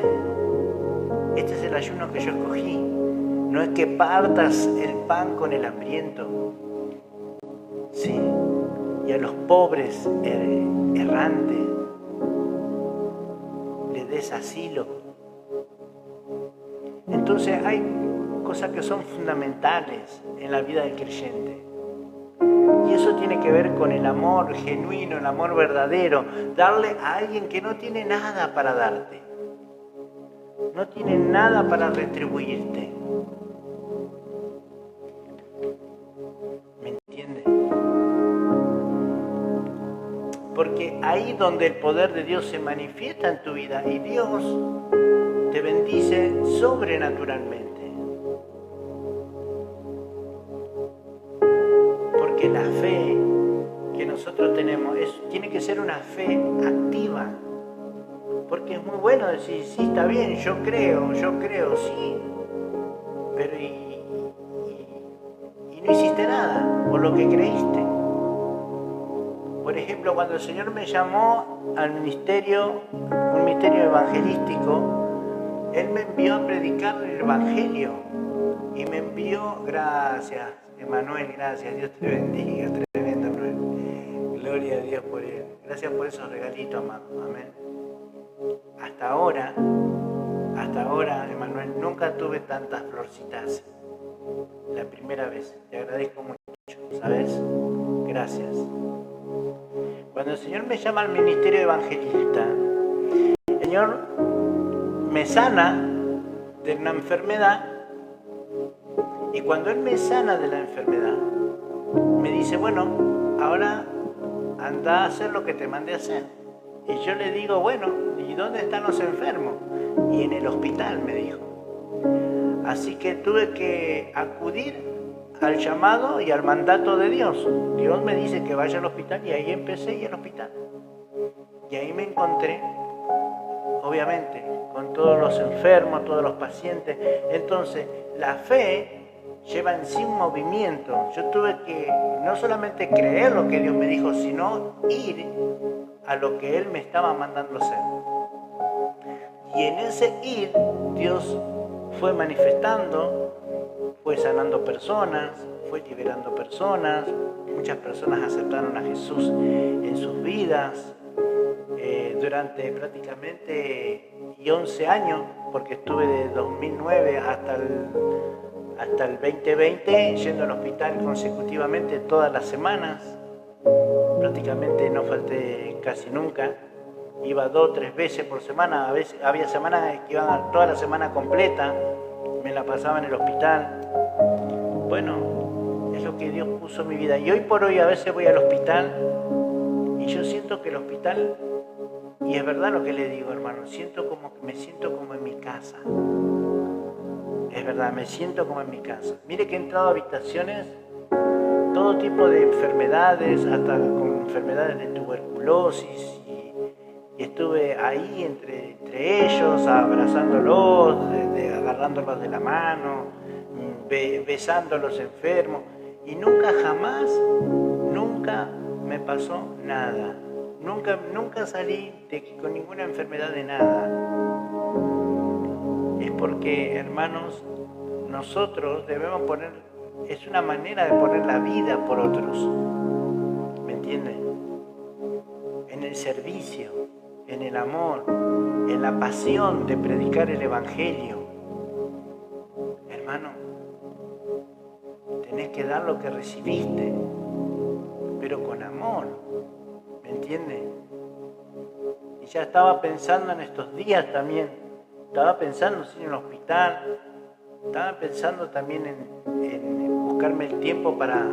este es el ayuno que yo escogí. No es que partas el pan con el hambriento, ¿sí? Y a los pobres errantes le des asilo. Entonces hay cosas que son fundamentales en la vida del creyente. Y eso tiene que ver con el amor genuino, el amor verdadero. Darle a alguien que no tiene nada para darte. No tiene nada para retribuirte. ¿Me entiendes? Porque ahí donde el poder de Dios se manifiesta en tu vida y Dios te bendice sobrenaturalmente. Porque la fe que nosotros tenemos tiene que ser una fe activa. Porque es muy bueno decir, sí, está bien, yo creo, sí. Pero y no hiciste nada por lo que creíste. Por ejemplo, cuando el Señor me llamó al ministerio, un ministerio evangelístico, Él me envió a predicar el Evangelio. Y me envió, gracias, Emanuel, gracias, Dios te bendiga, tremendo, Emanuel. Gloria a Dios por él. Gracias por esos regalitos, amado. Amén. Hasta ahora, Emanuel, nunca tuve tantas florcitas. La primera vez. Te agradezco mucho, ¿sabes? Gracias. Cuando el Señor me llama al ministerio evangelista, el Señor me sana de una enfermedad. Y cuando Él me sana de la enfermedad, me dice, bueno, ahora anda a hacer lo que te mandé a hacer. Y yo le digo, bueno, ¿y dónde están los enfermos? Y en el hospital, me dijo. Así que tuve que acudir al llamado y al mandato de Dios. Dios me dice que vaya al hospital y ahí empecé y al hospital. Y ahí me encontré, obviamente, con todos los enfermos, todos los pacientes. Entonces, la fe lleva en sí un movimiento. Yo tuve que no solamente creer lo que Dios me dijo, sino ir a lo que Él me estaba mandando hacer. Y en ese ir, Dios fue manifestando, fue sanando personas, fue liberando personas, muchas personas aceptaron a Jesús en sus vidas durante prácticamente 11 años, porque estuve de 2009 hasta el 2020 yendo al hospital consecutivamente todas las semanas. Prácticamente no falté casi nunca. Iba 2 o 3 veces por semana. A veces había semanas que iban toda la semana completa. Me la pasaba en el hospital. Bueno, es lo que Dios puso en mi vida. Y hoy por hoy a veces voy al hospital y yo siento que el hospital, y es verdad lo que le digo, hermano, me siento como en mi casa. Es verdad, me siento como en mi casa. Mire que he entrado a habitaciones, todo tipo de enfermedades, hasta con enfermedades de tuberculosis, y estuve ahí entre ellos, abrazándolos, agarrándolos de la mano, besando a los enfermos, y nunca me pasó nada. Nunca salí con ninguna enfermedad de nada. Es porque, hermanos, nosotros debemos es una manera de poner la vida por otros, ¿me entienden? En el servicio, en el amor, en la pasión de predicar el Evangelio. Hermano, tenés que dar lo que recibiste, pero con amor, ¿me entiendes? Y ya estaba pensando en estos días también, estaba pensando en el hospital, estaba pensando también en buscarme el tiempo para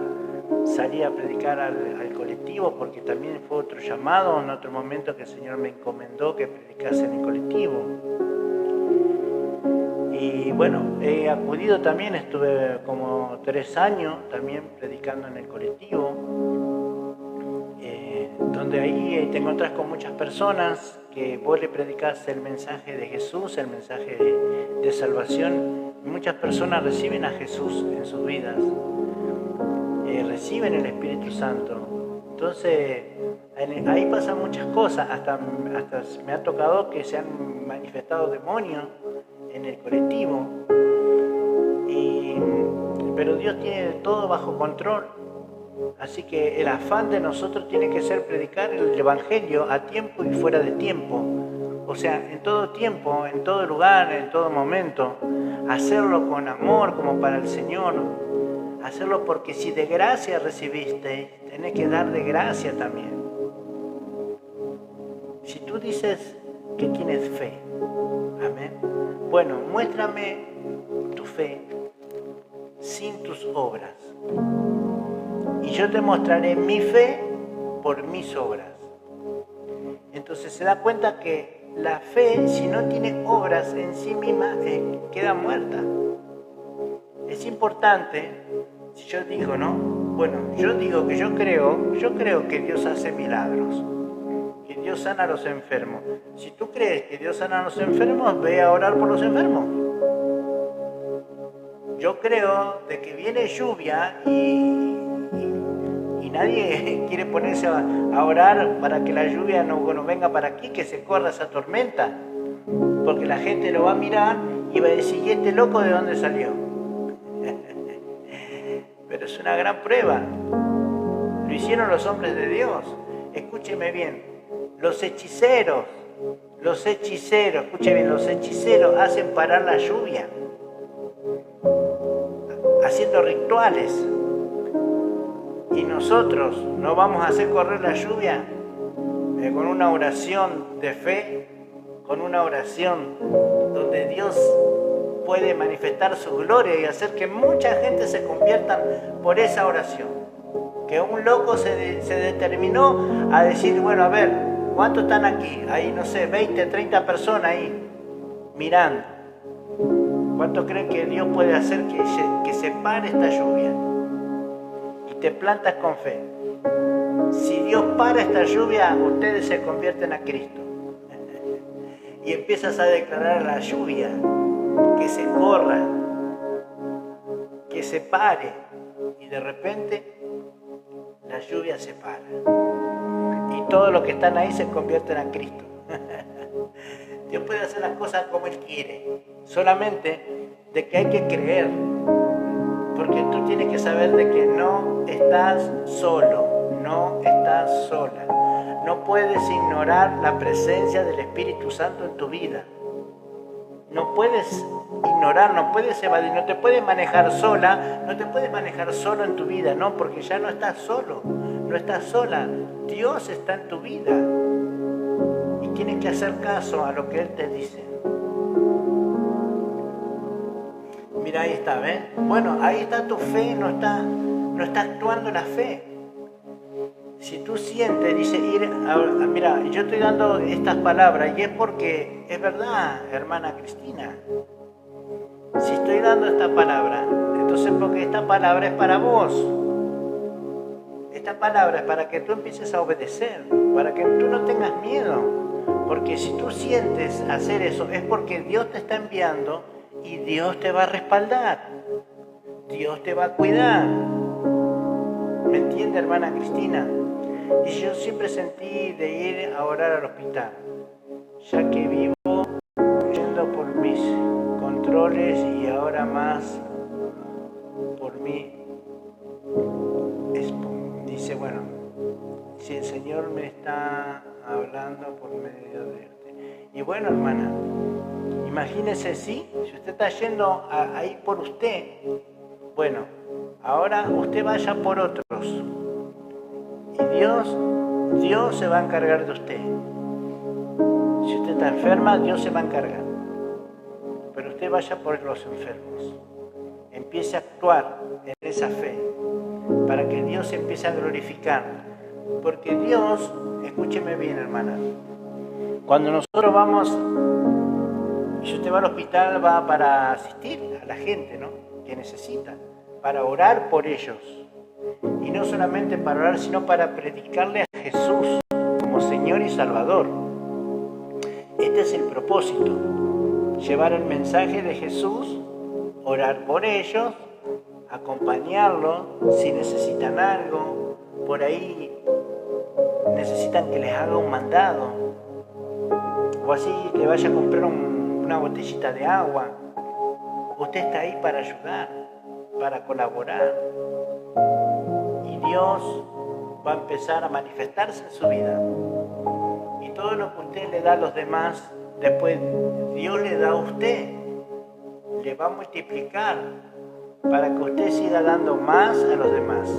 salir a predicar al colectivo, porque también fue otro llamado en otro momento que el Señor me encomendó que predicase en el colectivo. Y bueno, he acudido también, estuve como 3 años también predicando en el colectivo, donde ahí te encontrás con muchas personas que vos le predicás el mensaje de Jesús, el mensaje de salvación. Muchas personas reciben a Jesús en sus vidas, reciben el Espíritu Santo. Entonces, ahí pasan muchas cosas, hasta me ha tocado que se han manifestado demonios en el colectivo, pero Dios tiene todo bajo control. Así que el afán de nosotros tiene que ser predicar el Evangelio a tiempo y fuera de tiempo. O sea, en todo tiempo, en todo lugar, en todo momento. Hacerlo con amor como para el Señor. Hacerlo porque si de gracia recibiste, tenés que dar de gracia también. Si tú dices que tienes fe, amén. Bueno, muéstrame tu fe sin tus obras. Y yo te mostraré mi fe por mis obras. Entonces se da cuenta que la fe, si no tiene obras en sí misma, queda muerta. Es importante, si yo digo, ¿no? Bueno, yo digo que yo creo que Dios hace milagros, que Dios sana a los enfermos. Si tú crees que Dios sana a los enfermos, ve a orar por los enfermos. Yo creo de que viene lluvia y nadie quiere ponerse a orar para que la lluvia no venga para aquí, que se corra esa tormenta. Porque la gente lo va a mirar y va a decir, ¿y este loco de dónde salió? Pero es una gran prueba. Lo hicieron los hombres de Dios. Escúcheme bien, los hechiceros, escuche bien, los hechiceros hacen parar la lluvia, haciendo rituales. Y nosotros no vamos a hacer correr la lluvia con una oración de fe, con una oración donde Dios puede manifestar su gloria y hacer que mucha gente se conviertan por esa oración. Que un loco se determinó a decir, bueno, a ver, ¿cuántos están aquí? Ahí, no sé, 20, 30 personas ahí mirando. ¿Cuántos creen que Dios puede hacer que se pare esta lluvia? Y te plantas con fe. Si Dios para esta lluvia, ustedes se convierten a Cristo. Y empiezas a declarar a la lluvia que se corra, que se pare. Y de repente la lluvia se para. Y todos los que están ahí se convierten a Cristo. Dios puede hacer las cosas como Él quiere. Solamente de que hay que creer. Porque tú tienes que saber de que no estás solo, no estás sola. No puedes ignorar la presencia del Espíritu Santo en tu vida. No puedes ignorar, no puedes evadir, no te puedes manejar sola, no te puedes manejar solo en tu vida, no, porque ya no estás solo, no estás sola. Dios está en tu vida y tienes que hacer caso a lo que Él te dice. Mira, ahí está, ¿ves? Bueno, ahí está tu fe, no está actuando la fe. Si tú sientes, dice, mira, yo estoy dando estas palabras y es porque es verdad, hermana Cristina. Si estoy dando esta palabra, entonces porque esta palabra es para vos. Esta palabra es para que tú empieces a obedecer, para que tú no tengas miedo. Porque si tú sientes hacer eso, es porque Dios te está enviando y Dios te va a respaldar. Dios te va a cuidar. ¿Me entiende, hermana Cristina? Y yo siempre sentí de ir a orar al hospital, ya que vivo yendo por mis controles y ahora más por mí. Dice, bueno, si el Señor me está hablando por medio de usted. Y bueno, hermana, imagínese si usted está yendo ahí por usted, bueno, ahora usted vaya por otros. Y Dios se va a encargar de usted. Si usted está enferma, Dios se va a encargar. Pero usted vaya por los enfermos. Empiece a actuar en esa fe para que Dios se empiece a glorificar. Porque Dios, escúcheme bien, hermana, cuando nosotros vamos, si usted va al hospital, va para asistir a la gente, ¿no?, que necesita, para orar por ellos. Y no solamente para orar, sino para predicarle a Jesús como Señor y Salvador. Este es el propósito, llevar el mensaje de Jesús, orar por ellos, acompañarlos si necesitan algo, por ahí necesitan que les haga un mandado, o así le vaya a comprar una botellita de agua. Usted está ahí para ayudar, para colaborar. Y Dios va a empezar a manifestarse en su vida. Y todo lo que usted le da a los demás, después Dios le da a usted. Le va a multiplicar para que usted siga dando más a los demás.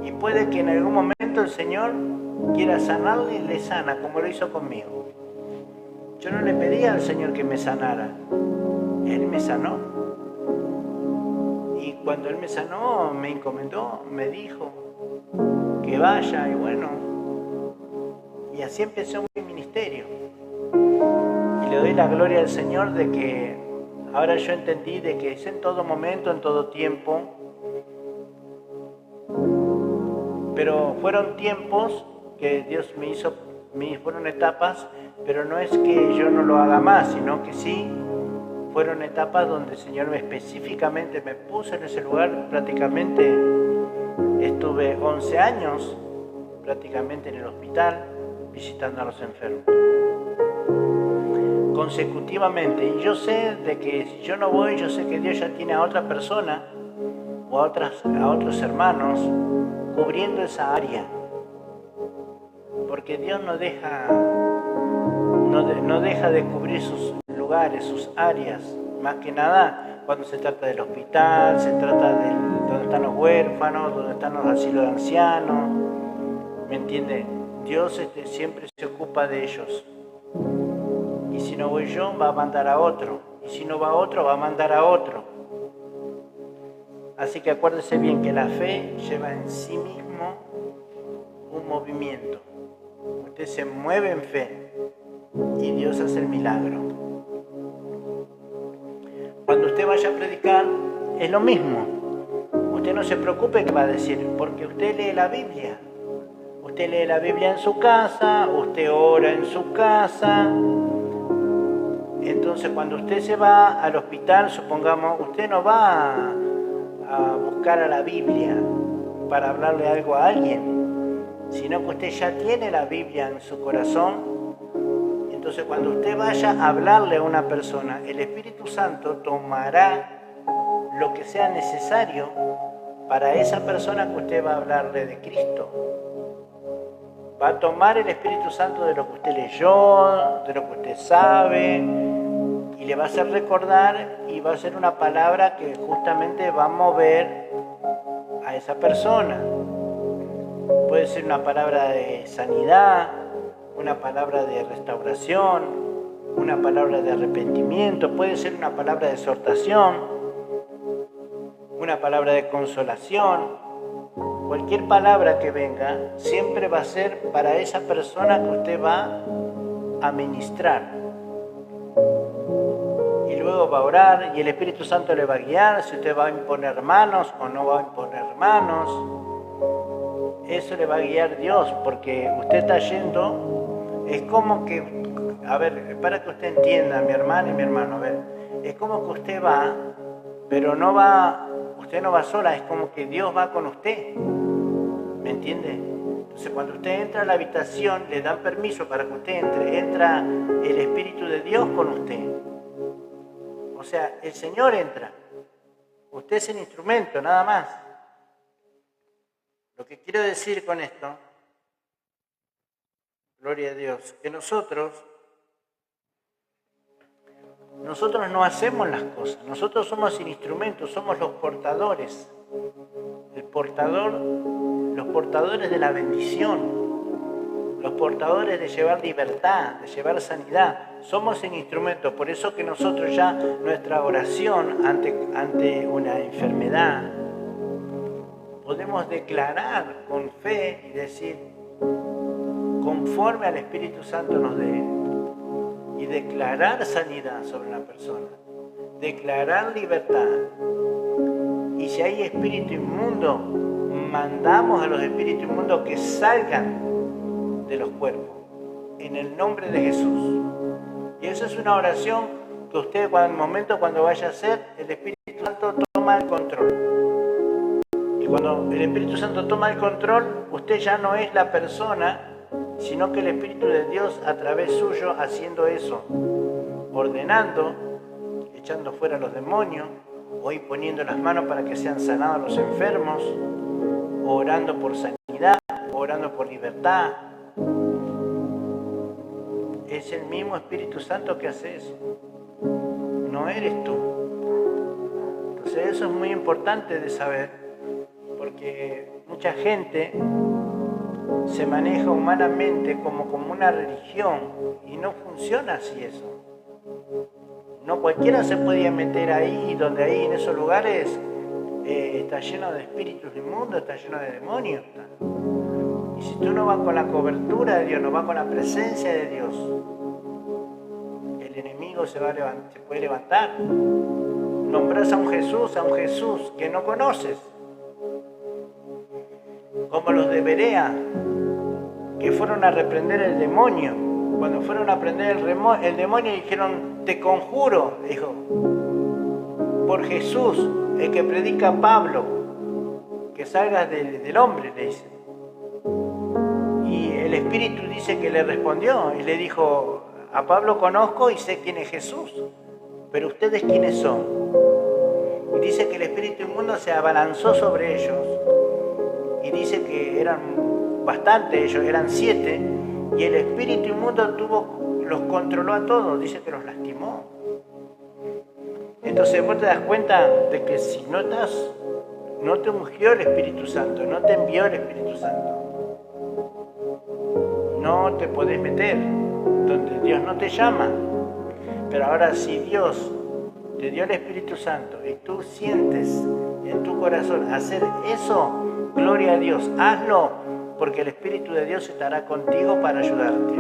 Y puede que en algún momento el Señor quiera sanarle y le sana, como lo hizo conmigo. Yo no le pedí al Señor que me sanara. Él me sanó. Y cuando Él me sanó, me encomendó, me dijo que vaya, y bueno, y así empezó mi ministerio. Y le doy la gloria al Señor de que ahora yo entendí de que es en todo momento, en todo tiempo, pero fueron tiempos que Dios me hizo, fueron etapas, pero no es que yo no lo haga más, sino que sí, fueron etapas donde el Señor específicamente me puso en ese lugar. Prácticamente estuve 11 años prácticamente en el hospital visitando a los enfermos consecutivamente. Y yo sé de que si yo no voy, yo sé que Dios ya tiene a otra persona o a otros hermanos cubriendo esa área, porque Dios no deja de cubrir sus lugares, sus áreas, más que nada cuando se trata del hospital, se trata de donde están los huérfanos, donde están los asilos de ancianos, ¿me entiende? Dios siempre se ocupa de ellos. Y si no voy yo, va a mandar a otro. Y si no va otro, va a mandar a otro. Así que acuérdese bien que la fe lleva en sí mismo un movimiento. Usted se mueve en fe y Dios hace el milagro. Cuando usted vaya a predicar, es lo mismo. Usted no se preocupe qué va a decir, porque usted lee la Biblia. Usted lee la Biblia en su casa, usted ora en su casa. Entonces, cuando usted se va al hospital, supongamos, usted no va a buscar a la Biblia para hablarle algo a alguien, sino que usted ya tiene la Biblia en su corazón. Entonces, cuando usted vaya a hablarle a una persona, el Espíritu Santo tomará lo que sea necesario para esa persona que usted va a hablarle de Cristo. Va a tomar el Espíritu Santo de lo que usted leyó, de lo que usted sabe, y le va a hacer recordar, y va a ser una palabra que justamente va a mover a esa persona. Puede ser una palabra de sanidad, una palabra de restauración, una palabra de arrepentimiento, puede ser una palabra de exhortación, una palabra de consolación. Cualquier palabra que venga siempre va a ser para esa persona que usted va a ministrar. Y luego va a orar y el Espíritu Santo le va a guiar si usted va a imponer manos o no va a imponer manos. Eso le va a guiar Dios, porque usted está yendo, es como que, a ver, para que usted entienda, mi hermana y mi hermano, a ver, es como que usted va, pero no va, usted no va sola, es como que Dios va con usted, ¿me entiende? Entonces cuando usted entra a la habitación, le dan permiso para que usted entre, entra el Espíritu de Dios con usted. O sea, el Señor entra, usted es el instrumento, nada más. Lo que quiero decir con esto, gloria a Dios, que nosotros no hacemos las cosas, nosotros somos el instrumento, somos los portadores, los portadores de la bendición, los portadores de llevar libertad, de llevar sanidad, somos el instrumento. Por eso que nosotros ya nuestra oración ante una enfermedad, podemos declarar con fe y decir, conforme al Espíritu Santo nos dé, y declarar sanidad sobre una persona, declarar libertad. Y si hay espíritu inmundo, mandamos a los espíritus inmundos que salgan de los cuerpos, en el nombre de Jesús. Y eso es una oración que usted, en el momento cuando vaya a hacer, el Espíritu Santo toma el control. Cuando el Espíritu Santo toma el control, usted ya no es la persona, sino que el Espíritu de Dios a través suyo haciendo eso, ordenando, echando fuera a los demonios, o imponiendo las manos para que sean sanados los enfermos, o orando por sanidad, o orando por libertad. Es el mismo Espíritu Santo que hace eso, no eres tú. Entonces eso es muy importante de saber, porque mucha gente se maneja humanamente como una religión y no funciona así eso. No cualquiera se podía meter ahí, donde ahí en esos lugares está lleno de espíritus inmundos, está lleno de demonios. Y si tú no vas con la cobertura de Dios, no vas con la presencia de Dios, el enemigo se puede levantar. Nombras a un Jesús que no conoces. Como los de Berea, que fueron a reprender el demonio. Cuando fueron a reprender el demonio dijeron, te conjuro, dijo, por Jesús, el que predica Pablo, que salgas del hombre, le dice. Y el Espíritu dice que le respondió y le dijo, a Pablo conozco y sé quién es Jesús, pero ustedes quiénes son. Y dice que el espíritu inmundo se abalanzó sobre ellos. Y dice que eran bastantes, ellos eran 7, y el espíritu inmundo los controló a todos, dice que los lastimó. Entonces vos te das cuenta de que si no te ungió el Espíritu Santo, no te envió el Espíritu Santo, no te podés meter donde Dios no te llama. Pero ahora si Dios te dio el Espíritu Santo y tú sientes en tu corazón hacer eso, gloria a Dios, hazlo, porque el Espíritu de Dios estará contigo para ayudarte.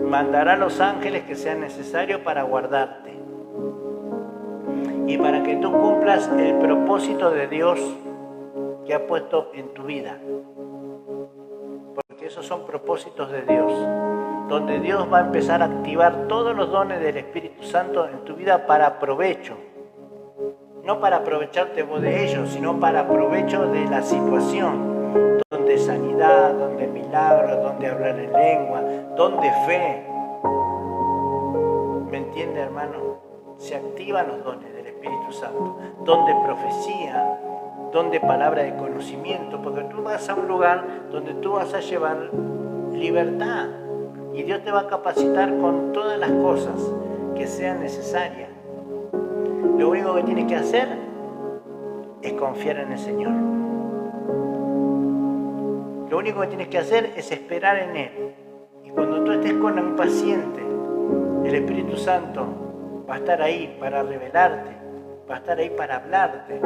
Mandará a los ángeles que sean necesarios para guardarte y para que tú cumplas el propósito de Dios que ha puesto en tu vida. Porque esos son propósitos de Dios, donde Dios va a empezar a activar todos los dones del Espíritu Santo en tu vida para provecho. No para aprovecharte vos de ellos, sino para provecho de la situación, donde sanidad, donde milagros, donde hablar en lengua, donde fe. ¿Me entiende, hermano? Se activan los dones del Espíritu. Espíritu Santo, don de profecía, don de palabra de conocimiento, porque tú vas a un lugar donde tú vas a llevar libertad y Dios te va a capacitar con todas las cosas que sean necesarias. Lo único que tienes que hacer es confiar en el Señor. Lo único que tienes que hacer es esperar en Él. Y cuando tú estés con un paciente, el Espíritu Santo va a estar ahí para revelarte, va a estar ahí para hablarte.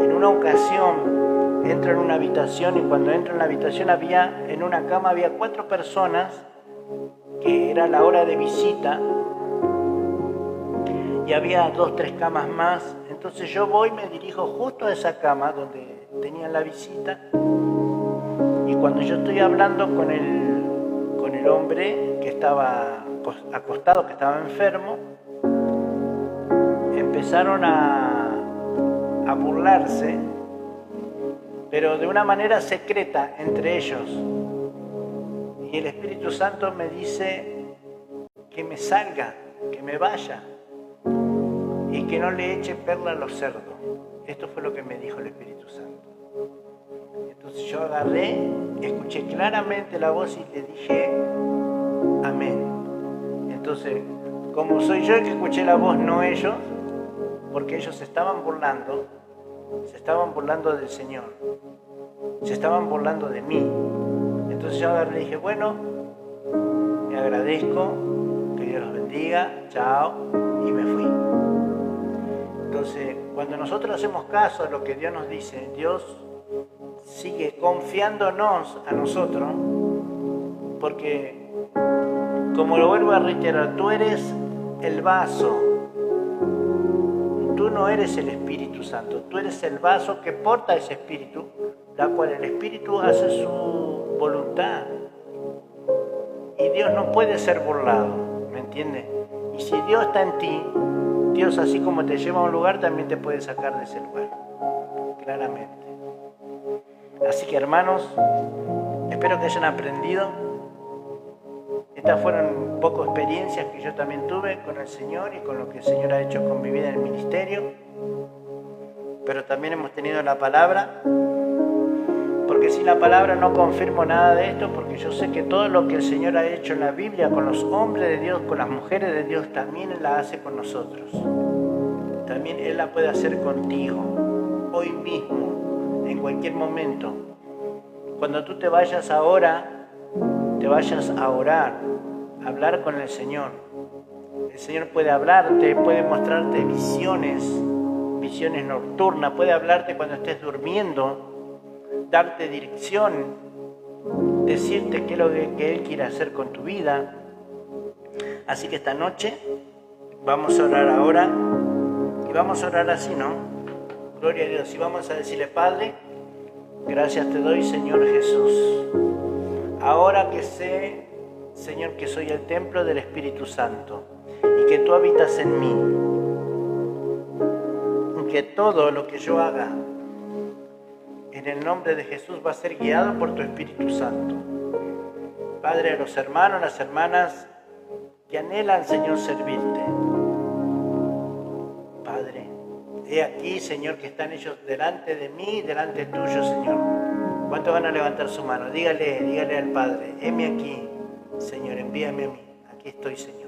En una ocasión entro en una habitación y cuando entro en la habitación en una cama había 4 personas, que era la hora de visita, y había 2, 3 camas más. Entonces yo voy y me dirijo justo a esa cama donde tenían la visita, y cuando yo estoy hablando con el hombre que estaba acostado, que estaba enfermo, empezaron a burlarse, pero de una manera secreta entre ellos. Y el Espíritu Santo me dice que me salga, que me vaya y que no le eche perla a los cerdos. Esto fue lo que me dijo el Espíritu Santo. Entonces yo agarré, escuché claramente la voz y le dije amén. Entonces, como soy yo el que escuché la voz, no ellos, porque ellos se estaban burlando del Señor, se estaban burlando de mí. Entonces yo agarré y dije, bueno, me agradezco, que Dios los bendiga, chao, y me fui. Entonces, cuando nosotros hacemos caso a lo que Dios nos dice, Dios sigue confiándonos a nosotros, porque, como lo vuelvo a reiterar, tú eres el vaso, tú no eres el Espíritu Santo, tú eres el vaso que porta ese Espíritu, la cual el Espíritu hace su voluntad. Y Dios no puede ser burlado, ¿me entiendes? Y si Dios está en ti, Dios, así como te lleva a un lugar, también te puede sacar de ese lugar, claramente. Así que, hermanos, espero que hayan aprendido. Estas fueron un poco experiencias que yo también tuve con el Señor y con lo que el Señor ha hecho con mi vida en el ministerio. Pero también hemos tenido la palabra, porque sin la palabra no confirmo nada de esto, porque yo sé que todo lo que el Señor ha hecho en la Biblia con los hombres de Dios, con las mujeres de Dios, también Él la hace con nosotros. También Él la puede hacer contigo, hoy mismo, en cualquier momento. Cuando tú te vayas ahora, te vayas a orar, a hablar con el Señor. El Señor puede hablarte, puede mostrarte visiones nocturnas, puede hablarte cuando estés durmiendo, darte dirección, decirte qué es lo que Él quiere hacer con tu vida. Así que esta noche vamos a orar ahora, y vamos a orar así, ¿no? Gloria a Dios. Y vamos a decirle: Padre, gracias te doy, Señor Jesús. Ahora que sé, Señor, que soy el templo del Espíritu Santo y que tú habitas en mí, y que todo lo que yo haga en el nombre de Jesús va a ser guiado por tu Espíritu Santo. Padre, a los hermanos, las hermanas que anhelan, Señor, servirte. Padre, he aquí, Señor, que están ellos delante de mí y delante tuyo, Señor. ¿Cuántos van a levantar su mano? Dígale al Padre: heme aquí, Señor, envíame a mí. Aquí estoy, Señor.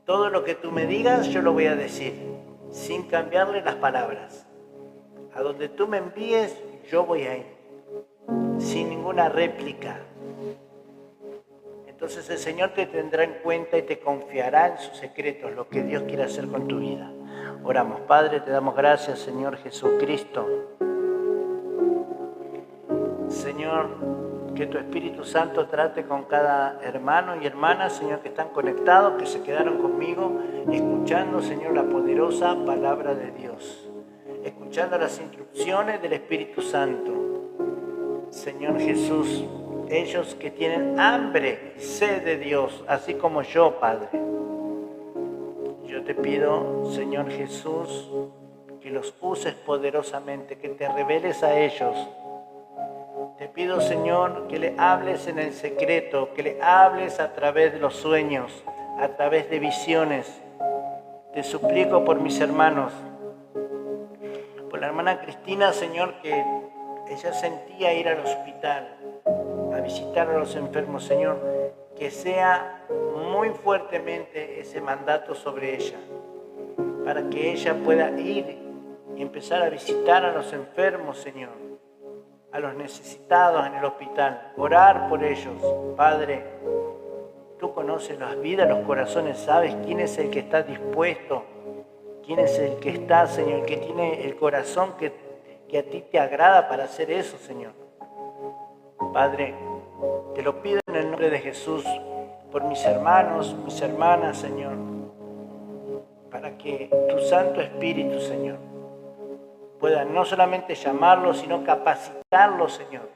Todo lo que tú me digas, yo lo voy a decir, sin cambiarle las palabras. A donde tú me envíes, yo voy a ir, sin ninguna réplica. Entonces el Señor te tendrá en cuenta y te confiará en sus secretos, lo que Dios quiere hacer con tu vida. Oramos. Padre, te damos gracias, Señor Jesucristo. Señor, que tu Espíritu Santo trate con cada hermano y hermana, Señor, que están conectados, que se quedaron conmigo, escuchando, Señor, la poderosa palabra de Dios, escuchando las instrucciones del Espíritu Santo. Señor Jesús, ellos que tienen hambre, sed de Dios, así como yo, Padre. Yo te pido, Señor Jesús, que los uses poderosamente, que te reveles a ellos. Te pido, Señor, que le hables en el secreto, que le hables a través de los sueños, a través de visiones. Te suplico por mis hermanos, por la hermana Cristina, Señor, que ella sentía ir al hospital a visitar a los enfermos, Señor, que sea muy fuertemente ese mandato sobre ella, para que ella pueda ir y empezar a visitar a los enfermos, Señor, a los necesitados en el hospital, orar por ellos. Padre, tú conoces las vidas, los corazones, sabes quién es el que está dispuesto, quién es el que está, Señor, que tiene el corazón que a ti te agrada para hacer eso, Señor. Padre, te lo pido en el nombre de Jesús, por mis hermanos, mis hermanas, Señor, para que tu Santo Espíritu, Señor, pueda no solamente llamarlos, sino capacitarlos, Señor,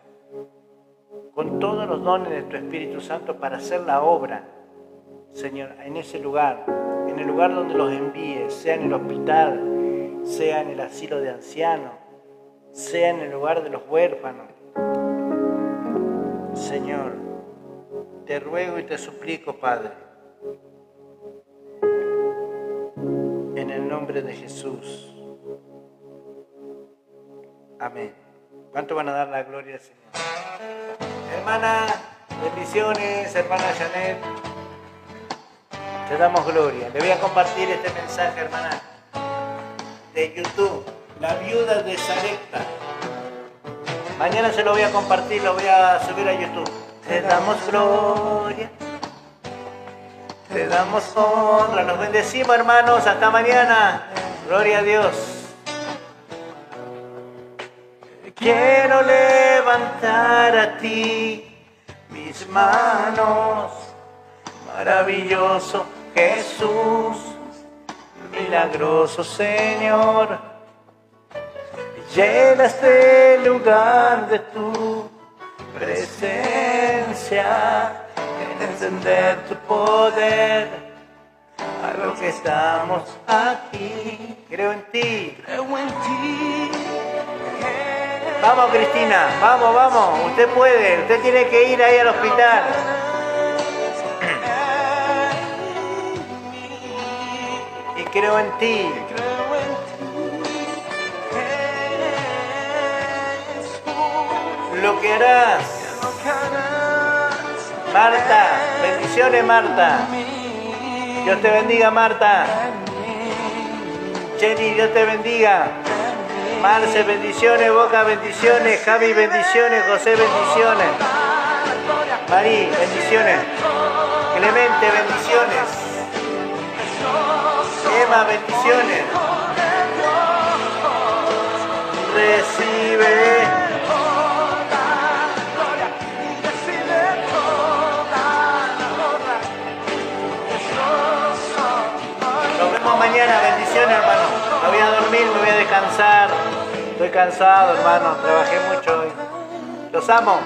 con todos los dones de tu Espíritu Santo para hacer la obra, Señor, en ese lugar, en el lugar donde los envíes, sea en el hospital, sea en el asilo de ancianos, sea en el lugar de los huérfanos. Señor, te ruego y te suplico, Padre, en el nombre de Jesús. Amén. ¿Cuánto van a dar la gloria al Señor? Hermana, bendiciones, hermana Janet. Te damos gloria. Le voy a compartir este mensaje, hermana, de YouTube, la viuda de Sarepta. Mañana se lo voy a compartir, lo voy a subir a YouTube. Te damos gloria, te damos honra. Nos bendecimos, hermanos. Hasta mañana. Gloria a Dios. Quiero levantar a ti mis manos. Maravilloso Jesús, milagroso Señor, llena este lugar de tu presencia, en encender tu poder, a lo que estamos aquí. Creo en ti. Vamos, Cristina, vamos, vamos, usted puede, usted tiene que ir ahí al hospital. Y creo en ti. Lo que harás. Marta, bendiciones, Marta. Dios te bendiga, Marta. Jenny, Dios te bendiga. Marce, bendiciones. Boca, bendiciones. Javi, bendiciones. José, bendiciones. Marí, bendiciones. Clemente, bendiciones. Emma, bendiciones. Recibe. Nos vemos mañana, bendiciones, hermano. Me voy a dormir, me voy a descansar. Estoy cansado, hermano, trabajé mucho hoy. Los amo.